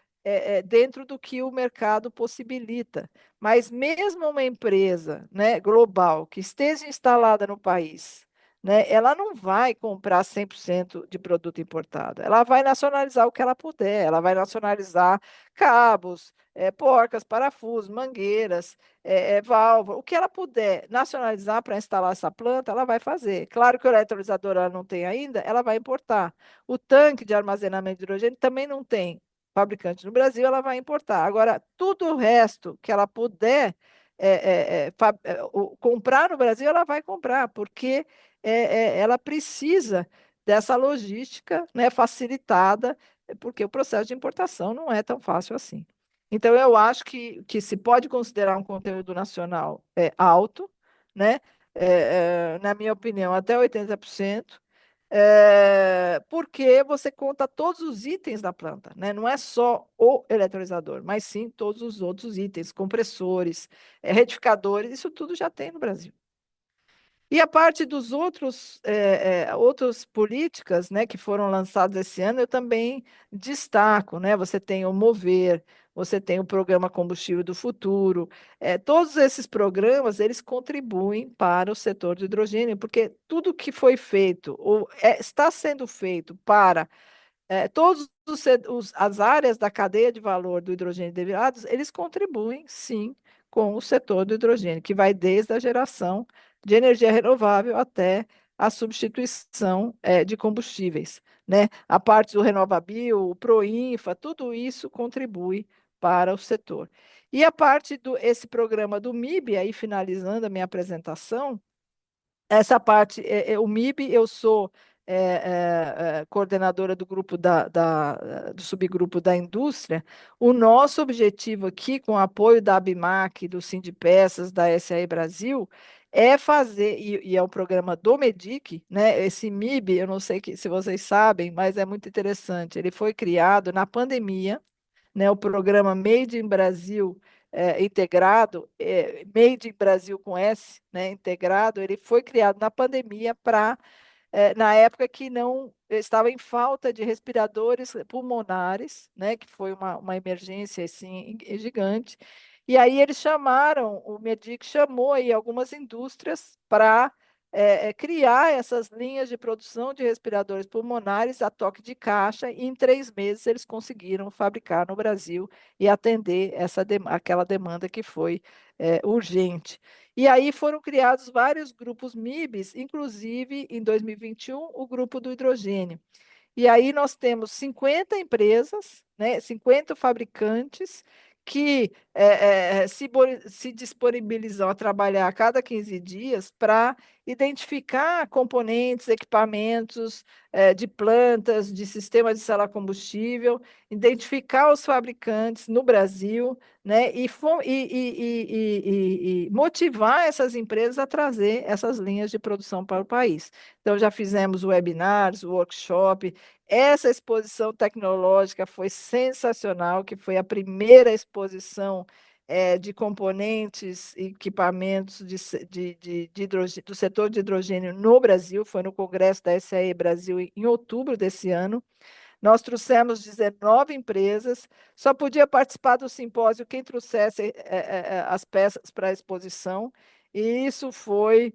dentro do que o mercado possibilita. Mas mesmo uma empresa, né, global que esteja instalada no país, né, ela não vai comprar 100% de produto importado. Ela vai nacionalizar o que ela puder. Ela vai nacionalizar cabos, porcas, parafusos, mangueiras, válvula, o que ela puder nacionalizar para instalar essa planta, ela vai fazer. Claro que o eletrolisador ela não tem ainda, ela vai importar. O tanque de armazenamento de hidrogênio também não tem fabricante no Brasil, ela vai importar. Agora, tudo o resto que ela puder comprar no Brasil, ela vai comprar, porque ela precisa dessa logística, né, facilitada, porque o processo de importação não é tão fácil assim. Então, eu acho que se pode considerar um conteúdo nacional alto, né? Na minha opinião, até 80%, porque você conta todos os itens da planta, né? Não é só o eletrolisador, mas sim todos os outros itens, compressores, retificadores, isso tudo já tem no Brasil. E a parte dos outras políticas, né, que foram lançadas esse ano, eu também destaco, né? Você tem o Mover, você tem o Programa Combustível do Futuro. Todos esses programas, eles contribuem para o setor de hidrogênio, porque tudo que foi feito ou está sendo feito para todos as áreas da cadeia de valor do hidrogênio e derivados, eles contribuem, sim, com o setor do hidrogênio, que vai desde a geração de energia renovável até a substituição, de combustíveis, né? A parte do RenovaBio, o Proinfa, tudo isso contribui para o setor. E a parte esse programa do MIB, aí finalizando a minha apresentação, essa parte, o MIB, eu sou coordenadora do grupo do subgrupo da indústria. O nosso objetivo aqui, com o apoio da Abimac, do Sindipeças, da SAE Brasil, é fazer, e é o programa do MEDIC, né? Esse MIB, eu não sei se vocês sabem, mas é muito interessante. Ele foi criado na pandemia, né, o programa Made in Brasil, integrado, Made in Brasil com S, né, integrado, ele foi criado na pandemia para, na época que não estava em falta de respiradores pulmonares, né, que foi uma emergência assim, gigante. E aí eles chamaram, o MEDIC chamou aí algumas indústrias para criar essas linhas de produção de respiradores pulmonares a toque de caixa, e em 3 meses eles conseguiram fabricar no Brasil e atender aquela demanda que foi urgente. E aí foram criados vários grupos MIBs, inclusive em 2021, o grupo do hidrogênio. E aí nós temos 50 empresas, né, 50 fabricantes que se disponibilizam a trabalhar a cada 15 dias para identificar componentes, equipamentos de plantas, de sistemas de selar combustível, identificar os fabricantes no Brasil, né, e motivar essas empresas a trazer essas linhas de produção para o país. Então, já fizemos webinars, workshop. Essa exposição tecnológica foi sensacional, que foi a primeira exposição de componentes e equipamentos do setor de hidrogênio no Brasil, foi no Congresso da SAE Brasil em outubro desse ano. Nós trouxemos 19 empresas, só podia participar do simpósio quem trouxesse as peças para a exposição, e isso foi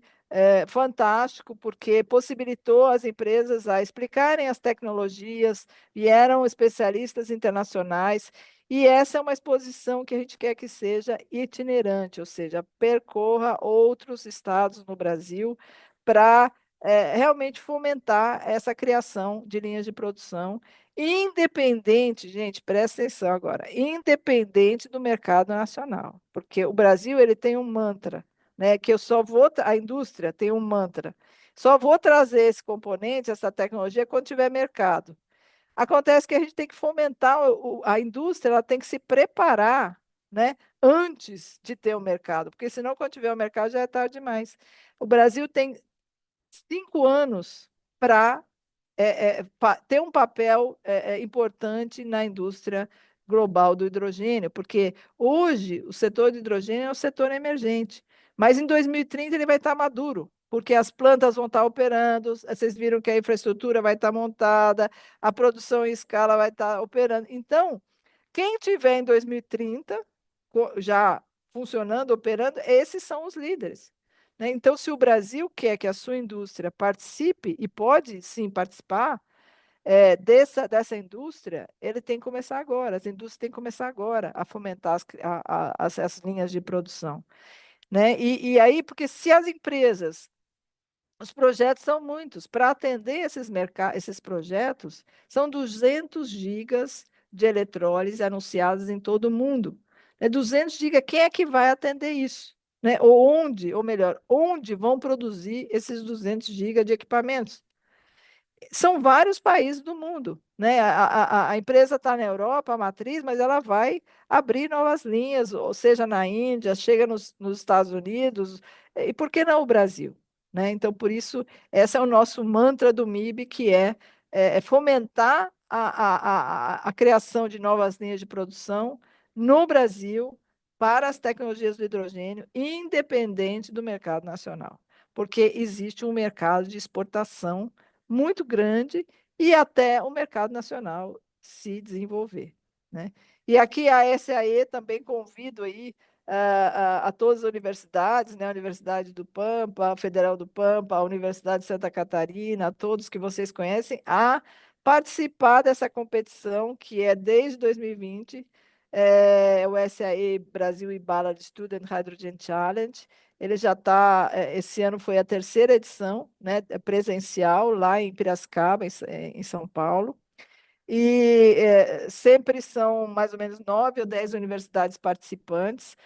fantástico, porque possibilitou as empresas a explicarem as tecnologias, vieram especialistas internacionais, e essa é uma exposição que a gente quer que seja itinerante, ou seja, percorra outros estados no Brasil para realmente fomentar essa criação de linhas de produção independente, gente, presta atenção agora, independente do mercado nacional, porque o Brasil ele tem um mantra, né, que eu só vou, a indústria tem um mantra, só vou trazer esse componente, essa tecnologia quando tiver mercado. Acontece que a gente tem que fomentar a indústria, ela tem que se preparar, né, antes de ter o mercado, porque senão quando tiver o mercado já é tarde demais. O Brasil tem 5 anos para ter um papel importante na indústria global do hidrogênio, porque hoje o setor de hidrogênio é um setor emergente, mas em 2030 ele vai estar maduro, porque as plantas vão estar operando, vocês viram que a infraestrutura vai estar montada, a produção em escala vai estar operando. Então, quem tiver em 2030 já funcionando, operando, esses são os líderes, né? Então, se o Brasil quer que a sua indústria participe, e pode sim participar, dessa indústria, ele tem que começar agora, as indústrias têm que começar agora a fomentar as linhas de produção, né? E aí, porque se as empresas, os projetos são muitos, para atender esses projetos, são 200 gigas de eletrólise anunciados em todo o mundo. 200 gigas, quem é que vai atender isso? Né? Ou melhor, onde vão produzir esses 200 gigas de equipamentos? São vários países do mundo, né? A empresa está na Europa, a matriz, mas ela vai abrir novas linhas, ou seja, na Índia, chega nos Estados Unidos, e por que não o Brasil? Né? Então, por isso, esse é o nosso mantra do MIB, que é fomentar a criação de novas linhas de produção no Brasil para as tecnologias do hidrogênio, independente do mercado nacional, porque existe um mercado de exportação muito grande e até o mercado nacional se desenvolver, né? E aqui a SAE também convido aí a todas as universidades, né? A Universidade do Pampa, a Federal do Pampa, a Universidade de Santa Catarina, a todos que vocês conhecem, a participar dessa competição, que é desde 2020, o SAE Brasil Ibala Student Hydrogen Challenge. Ele já está, esse ano foi a terceira edição, né, presencial, lá em Piracicaba, em São Paulo. E sempre são mais ou menos 9 ou 10 universidades participantes.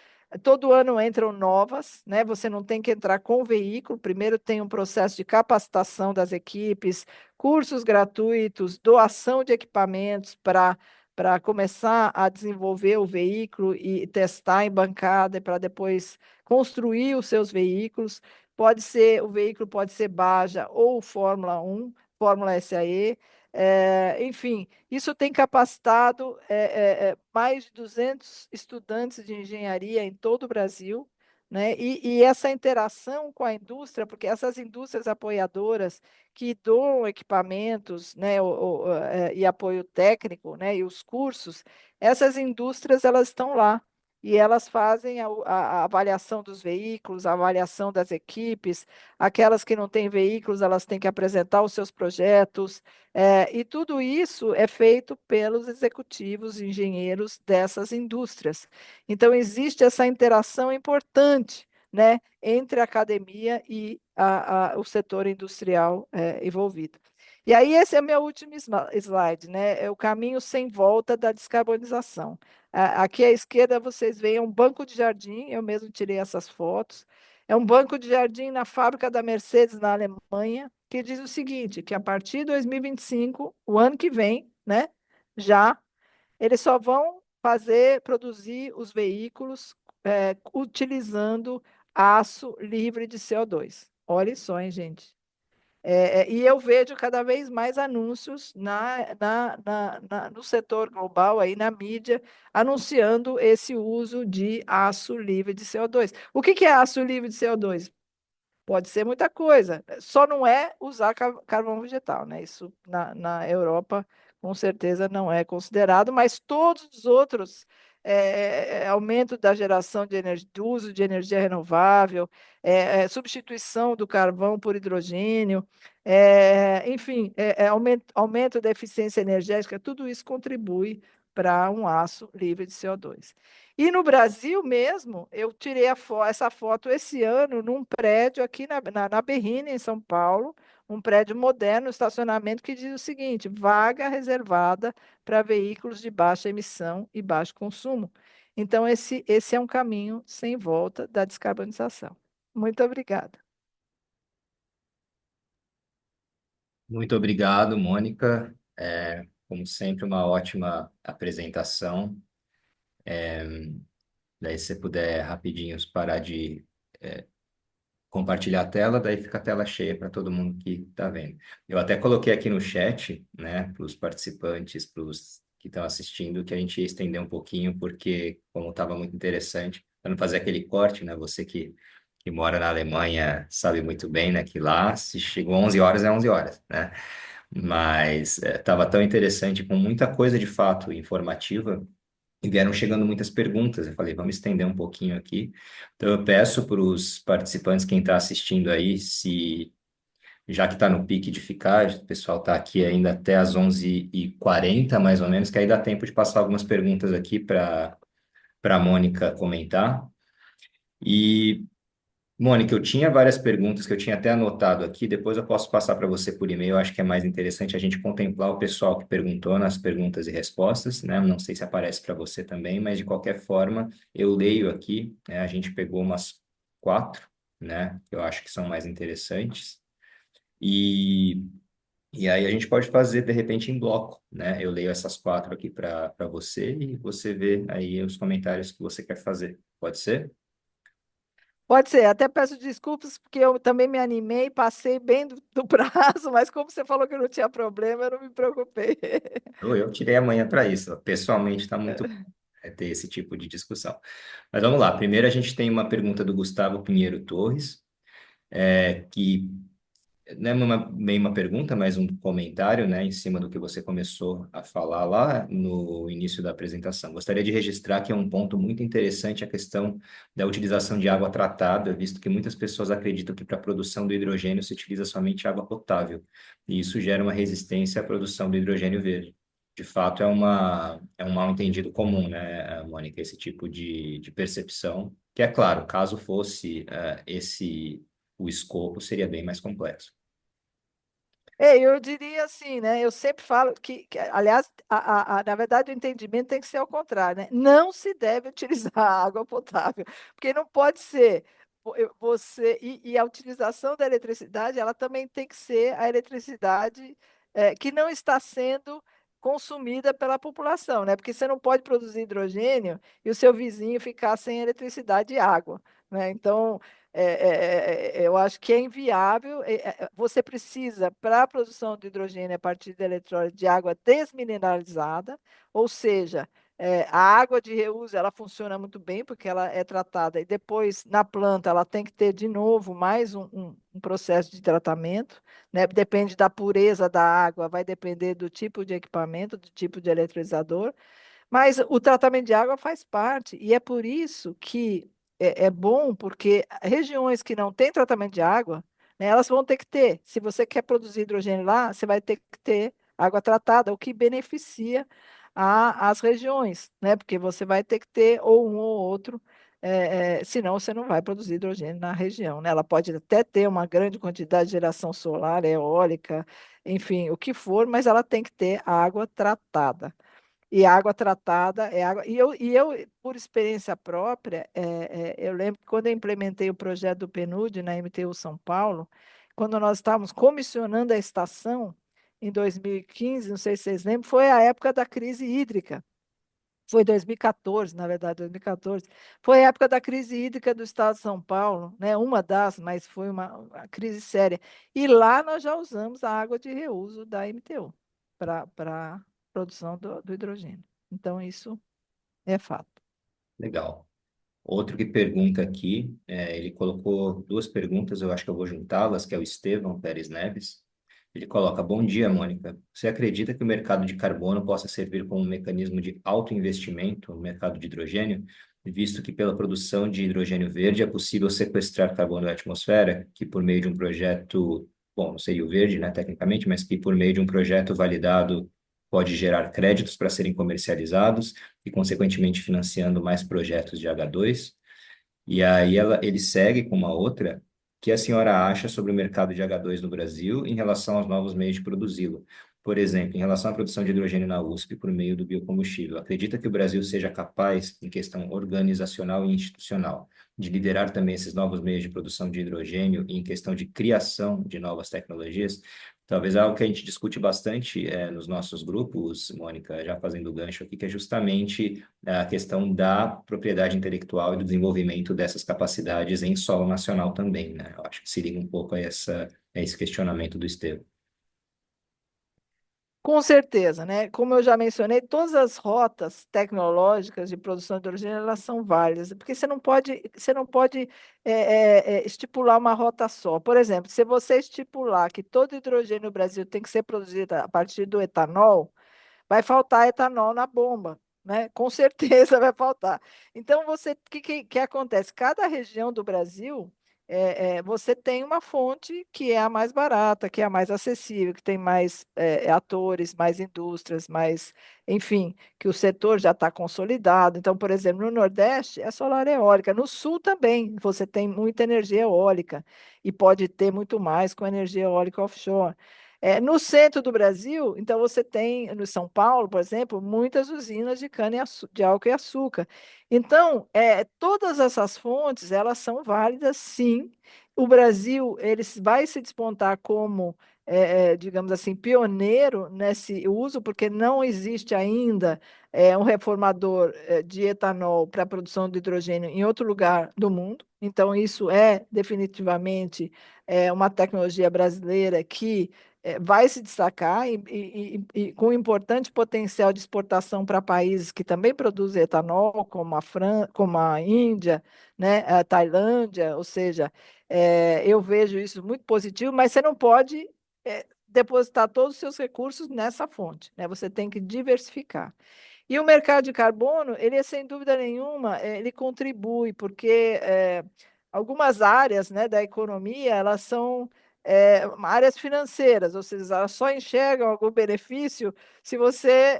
Todo ano entram novas, né? Você não tem que entrar com o veículo. Primeiro tem um processo de capacitação das equipes, cursos gratuitos, doação de equipamentos para começar a desenvolver o veículo e testar em bancada para depois construir os seus veículos. O veículo pode ser Baja ou Fórmula 1, Fórmula SAE. Enfim, isso tem capacitado mais de 200 estudantes de engenharia em todo o Brasil, né? E essa interação com a indústria, porque essas indústrias apoiadoras que doam equipamentos, né, e apoio técnico, né, e os cursos, essas indústrias elas estão lá. E elas fazem a avaliação dos veículos, a avaliação das equipes, aquelas que não têm veículos, elas têm que apresentar os seus projetos, e tudo isso é feito pelos executivos e engenheiros dessas indústrias. Então, existe essa interação importante, né, entre a academia e o setor industrial envolvido. E aí, esse é o meu último slide, né? É o caminho sem volta da descarbonização. Aqui à esquerda vocês veem um banco de jardim, eu mesmo tirei essas fotos. É um banco de jardim na fábrica da Mercedes, na Alemanha, que diz o seguinte, que a partir de 2025, o ano que vem, né, já, eles só vão produzir os veículos utilizando aço livre de CO2. Olha só, hein, gente. E eu vejo cada vez mais anúncios no setor global, aí na mídia, anunciando esse uso de aço livre de CO2. O que é aço livre de CO2? Pode ser muita coisa, só não é usar carvão vegetal, né? Isso na Europa com certeza não é considerado, mas todos os outros, aumento da geração de energia, do uso de energia renovável, substituição do carvão por hidrogênio, enfim, aumento da eficiência energética, tudo isso contribui para um aço livre de CO2. E no Brasil mesmo, eu tirei essa foto esse ano num prédio aqui na Berrini, em São Paulo, um prédio moderno, estacionamento, que diz o seguinte: vaga reservada para veículos de baixa emissão e baixo consumo. Então, esse é um caminho sem volta da descarbonização. Muito obrigada.
Muito obrigado, Mônica. Como sempre, uma ótima apresentação. Daí, se você puder rapidinho parar de compartilhar a tela, daí fica a tela cheia para todo mundo que está vendo. Eu até coloquei aqui no chat, né, para os participantes, para os que estão assistindo, que a gente ia estender um pouquinho, porque como estava muito interessante, para não fazer aquele corte, né, você que mora na Alemanha sabe muito bem, né, que lá se chegou 11 horas é 11 horas, né? Mas estava tão interessante, com muita coisa de fato informativa, e vieram chegando muitas perguntas. Eu falei, vamos estender um pouquinho aqui. Então, eu peço para os participantes, quem está assistindo aí, se já que está no pique de ficar, o pessoal está aqui ainda até às 11h40, mais ou menos, que aí dá tempo de passar algumas perguntas aqui para a Mônica comentar. E Mônica, eu tinha várias perguntas que eu tinha até anotado aqui, depois eu posso passar para você por e-mail. Eu acho que é mais interessante a gente contemplar o pessoal que perguntou nas perguntas e respostas, né? Não sei se aparece para você também, mas de qualquer forma, eu leio aqui, né? A gente pegou umas quatro, né? Que eu acho que são mais interessantes. E, e aí a gente pode fazer, de repente, em bloco, né? Eu leio essas quatro aqui para você e você vê aí os comentários que você quer fazer. Pode ser?
Pode ser, até peço desculpas, porque eu também me animei, passei bem do prazo, mas como você falou que não tinha problema, eu não me preocupei.
Eu tirei amanhã para isso. Pessoalmente, está muito ter esse tipo de discussão. Mas vamos lá. Primeiro, a gente tem uma pergunta do Gustavo Pinheiro Torres, que não é meio uma pergunta, mas um comentário, né, em cima do que você começou a falar lá no início da apresentação. Gostaria de registrar que é um ponto muito interessante a questão da utilização de água tratada, visto que muitas pessoas acreditam que para a produção do hidrogênio se utiliza somente água potável, e isso gera uma resistência à produção do hidrogênio verde. De fato, é um mal-entendido comum, né, Mônica, esse tipo de percepção, que é claro, caso fosse o escopo seria bem mais complexo.
Eu diria assim, né? Eu sempre falo aliás, na verdade, o entendimento tem que ser ao contrário, né? Não se deve utilizar a água potável, porque não pode ser e a utilização da eletricidade, ela também tem que ser a eletricidade que não está sendo consumida pela população, né? Porque você não pode produzir hidrogênio e o seu vizinho ficar sem eletricidade e água, né? Então, eu acho que é inviável. Você precisa, para a produção de hidrogênio a partir da eletrólise, de água desmineralizada, ou seja, a água de reuso ela funciona muito bem porque ela é tratada e depois na planta ela tem que ter de novo mais um processo de tratamento, né? Depende da pureza da água, vai depender do tipo de equipamento, do tipo de eletrolisador. Mas o tratamento de água faz parte, e é por isso que é bom, porque regiões que não têm tratamento de água, né, elas vão ter que ter. Se você quer produzir hidrogênio lá, você vai ter que ter água tratada, o que beneficia as regiões, né? Porque você vai ter que ter ou um ou outro, senão você não vai produzir hidrogênio na região, né? Ela pode até ter uma grande quantidade de geração solar, eólica, enfim, o que for, mas ela tem que ter água tratada. E água tratada é água. E eu por experiência própria, eu lembro que quando eu implementei o projeto do PNUD na MTU São Paulo, quando nós estávamos comissionando a estação, em 2015, não sei se vocês lembram, foi a época da crise hídrica. Foi 2014, na verdade, 2014. Foi a época da crise hídrica do estado de São Paulo, né? Uma das, mas foi uma crise séria. E lá nós já usamos a água de reuso da MTU para produção do hidrogênio. Então, isso é fato.
Legal. Outro que pergunta aqui, ele colocou duas perguntas, eu acho que eu vou juntá-las, que é o Estevão Pérez Neves. Ele coloca: Bom dia, Mônica. Você acredita que o mercado de carbono possa servir como um mecanismo de autoinvestimento no mercado de hidrogênio, visto que pela produção de hidrogênio verde é possível sequestrar carbono da atmosfera, que por meio de um projeto, bom, não seria o verde, né, tecnicamente, mas que por meio de um projeto validado pode gerar créditos para serem comercializados e, consequentemente, financiando mais projetos de H2? E aí ele segue com uma outra que a senhora acha sobre o mercado de H2 no Brasil em relação aos novos meios de produzi-lo. Por exemplo, em relação à produção de hidrogênio na USP por meio do biocombustível, acredita que o Brasil seja capaz, em questão organizacional e institucional, de liderar também esses novos meios de produção de hidrogênio e em questão de criação de novas tecnologias? Talvez algo que a gente discute bastante nos nossos grupos, Mônica, já fazendo o gancho aqui, que é justamente a questão da propriedade intelectual e do desenvolvimento dessas capacidades em solo nacional também, né? Eu acho que se liga um pouco a esse questionamento do Estevam.
Com certeza, né? Como eu já mencionei, todas as rotas tecnológicas de produção de hidrogênio elas são válidas, porque você não pode estipular uma rota só. Por exemplo, se você estipular que todo hidrogênio no Brasil tem que ser produzido a partir do etanol, vai faltar etanol na bomba, né? Com certeza vai faltar. Então, que acontece? Cada região do Brasil, você tem uma fonte que é a mais barata, que é a mais acessível, que tem mais atores, mais indústrias, mais, enfim, que o setor já está consolidado. Então, por exemplo, no Nordeste é solar eólica, no Sul também você tem muita energia eólica e pode ter muito mais com energia eólica offshore. No centro do Brasil, então você tem, no São Paulo, por exemplo, muitas usinas de cana de álcool e açúcar. Então, todas essas fontes, elas são válidas, sim. O Brasil, ele vai se despontar como, digamos assim, pioneiro nesse uso, porque não existe ainda um reformador de etanol para a produção de hidrogênio em outro lugar do mundo. Então, isso é definitivamente uma tecnologia brasileira que vai se destacar e com um importante potencial de exportação para países que também produzem etanol, como a Índia, né, a Tailândia, ou seja, eu vejo isso muito positivo, mas você não pode depositar todos os seus recursos nessa fonte, né? Você tem que diversificar. E o mercado de carbono, ele, sem dúvida nenhuma, ele contribui, porque algumas áreas, né, da economia, elas são áreas financeiras, ou seja, elas só enxergam algum benefício se você,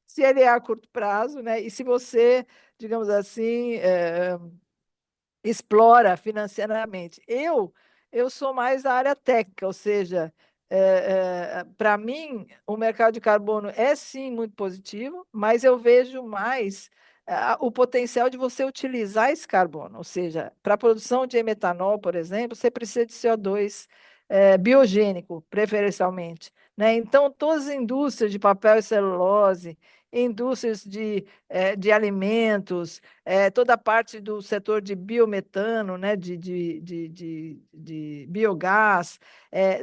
se ele é a curto prazo, né, e se você, digamos assim, explora financeiramente. Eu sou mais da área técnica, ou seja, para mim, o mercado de carbono é sim muito positivo, mas eu vejo mais o potencial de você utilizar esse carbono, ou seja, para a produção de metanol, por exemplo, você precisa de CO2 biogênico, preferencialmente. Né? Então, todas as indústrias de papel e celulose, indústrias de alimentos, toda a parte do setor de biometano, né, de biogás,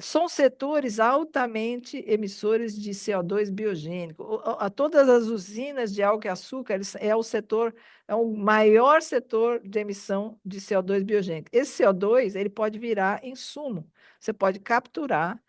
são setores altamente emissores de CO2 biogênico. Todas as usinas de álcool e açúcar é o setor, é o maior setor de emissão de CO2 biogênico. Esse CO2 ele pode virar insumo, você pode capturar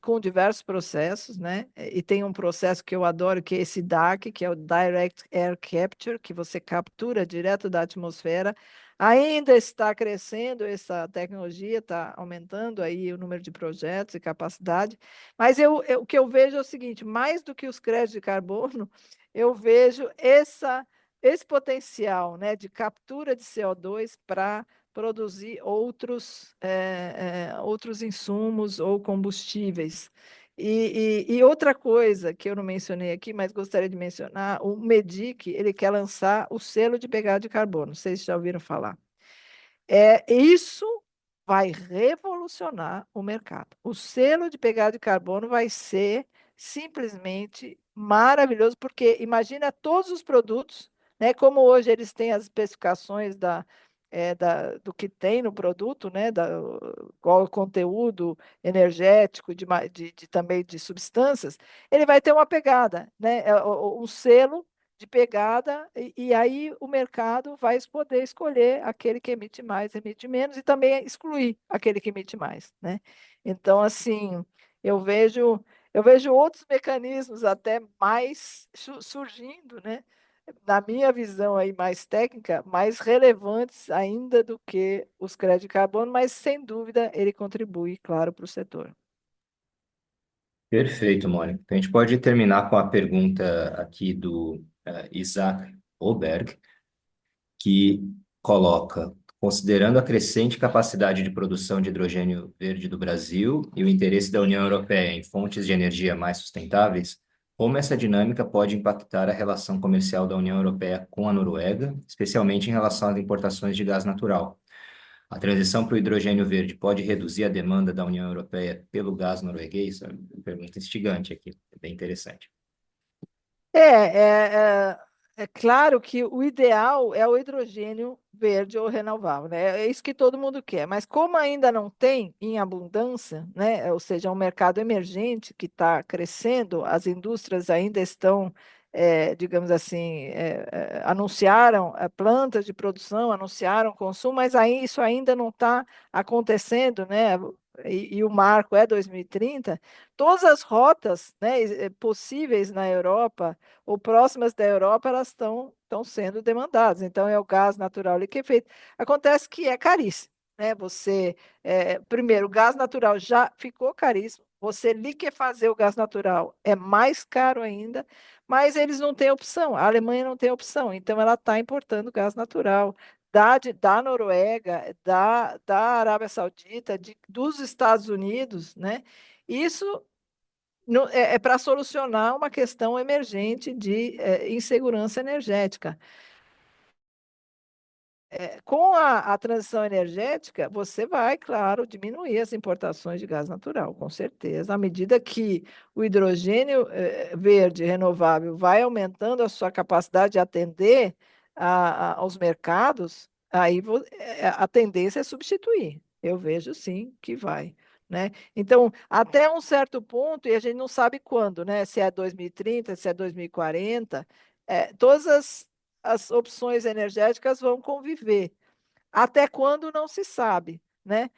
com diversos processos, né? E tem um processo que eu adoro, que é esse DAC, que é o Direct Air Capture, que você captura direto da atmosfera. Ainda está crescendo essa tecnologia, está aumentando aí o número de projetos e capacidade, mas o que eu vejo é o seguinte, mais do que os créditos de carbono, eu vejo esse potencial, né, de captura de CO2 para produzir outros insumos ou combustíveis. E outra coisa que eu não mencionei aqui, mas gostaria de mencionar, o MEDIC, ele quer lançar o selo de pegada de carbono, não sei se já ouviram falar. Isso vai revolucionar o mercado. O selo de pegada de carbono vai ser simplesmente maravilhoso, porque imagina todos os produtos, né? Como hoje eles têm as especificações do que tem no produto, né? Qual o conteúdo energético também de substâncias, ele vai ter uma pegada, né? Um selo de pegada, e aí o mercado vai poder escolher aquele que emite mais, emite menos, e também excluir aquele que emite mais, né? Então, assim, eu vejo, eu vejo outros mecanismos até mais surgindo, né? Na minha visão aí mais técnica, mais relevantes ainda do que os créditos de carbono, mas sem dúvida ele contribui, claro, para o setor.
Perfeito, Mônica. Então, a gente pode terminar com a pergunta aqui do Isaac Oberg, que coloca: considerando a crescente capacidade de produção de hidrogênio verde do Brasil e o interesse da União Europeia em fontes de energia mais sustentáveis, como essa dinâmica pode impactar a relação comercial da União Europeia com a Noruega, especialmente em relação às importações de gás natural? A transição para o hidrogênio verde pode reduzir a demanda da União Europeia pelo gás norueguês? É uma pergunta instigante aqui, é bem interessante.
É claro que o ideal é o hidrogênio verde ou renovável, né? É isso que todo mundo quer. Mas como ainda não tem em abundância, né? Ou seja, é um mercado emergente que está crescendo, as indústrias ainda estão, digamos assim, anunciaram plantas de produção, anunciaram consumo, mas aí isso ainda não está acontecendo, né? E o marco é 2030. Todas as rotas, né, possíveis na Europa ou próximas da Europa, elas estão sendo demandadas. Então, é o gás natural liquefeito. Acontece que é caríssimo, né? Primeiro, o gás natural já ficou caríssimo. Você liquefazer o gás natural é mais caro ainda, mas eles não têm opção. A Alemanha não tem opção, então ela está importando gás natural. Da Noruega, da Arábia Saudita, dos Estados Unidos, né? Isso para solucionar uma questão emergente de insegurança energética. Com a transição energética, você vai, claro, diminuir as importações de gás natural, com certeza. À medida que o hidrogênio verde renovável vai aumentando a sua capacidade de atender aos mercados, aí a tendência é substituir. Eu vejo sim que vai. né? Então, até um certo ponto, e a gente não sabe quando, né? Se é 2030, se é 2040, todas as opções energéticas vão conviver. Até quando não se sabe, né?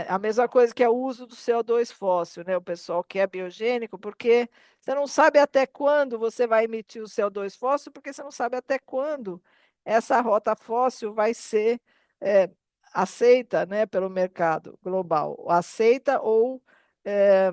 A mesma coisa que é o uso do CO2 fóssil, né? O pessoal que é biogênico, porque você não sabe até quando você vai emitir o CO2 fóssil, porque você não sabe até quando essa rota fóssil vai ser é, aceita, né, pelo mercado global, aceita ou é,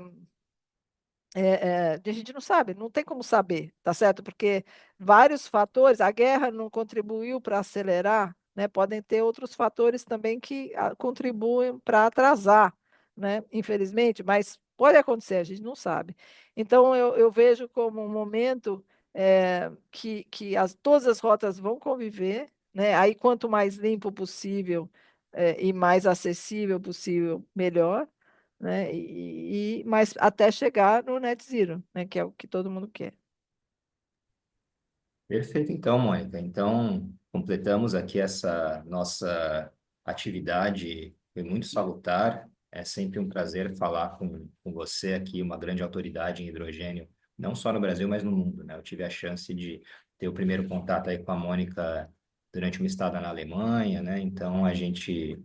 a gente não sabe, não tem como saber, tá certo? Porque vários fatores, a guerra não contribuiu para acelerar, né? Podem ter outros fatores também que contribuem para atrasar, né? Infelizmente, mas pode acontecer, a gente não sabe. Então, eu vejo como um momento que todas as rotas vão conviver, né? Aí, quanto mais limpo possível, e mais acessível possível, melhor, né? Mas até chegar no net zero, né? Que é o que todo mundo quer.
Perfeito, então, Mônica. Então, completamos aqui essa nossa atividade, foi muito salutar. É sempre um prazer falar com você aqui, uma grande autoridade em hidrogênio, não só no Brasil, mas no mundo, né? Eu tive a chance de ter o primeiro contato aí com a Mônica durante uma estada na Alemanha, né? Então, a gente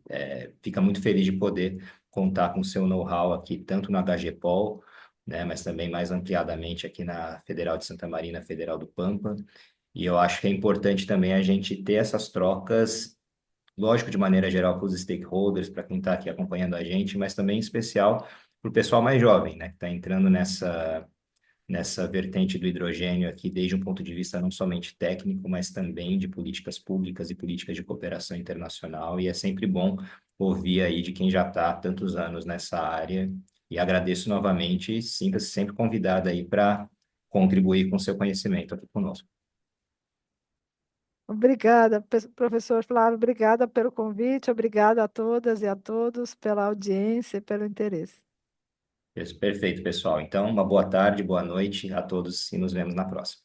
fica muito feliz de poder contar com o seu know-how aqui, tanto na HGPOL, né? Mas também mais ampliadamente aqui na Federal de Santa Marina, Federal do Pampa. E eu acho que é importante também a gente ter essas trocas, lógico, de maneira geral, para os stakeholders, para quem está aqui acompanhando a gente, mas também em especial para o pessoal mais jovem, né, que está entrando nessa vertente do hidrogênio aqui, desde um ponto de vista não somente técnico, mas também de políticas públicas e políticas de cooperação internacional. E é sempre bom ouvir aí de quem já está há tantos anos nessa área. E agradeço novamente e sinta-se sempre convidada aí para contribuir com seu conhecimento aqui conosco.
Obrigada, professor Flávio, obrigada pelo convite, obrigada a todas e a todos pela audiência e pelo interesse.
Perfeito, pessoal. Então, uma boa tarde, boa noite a todos e nos vemos na próxima.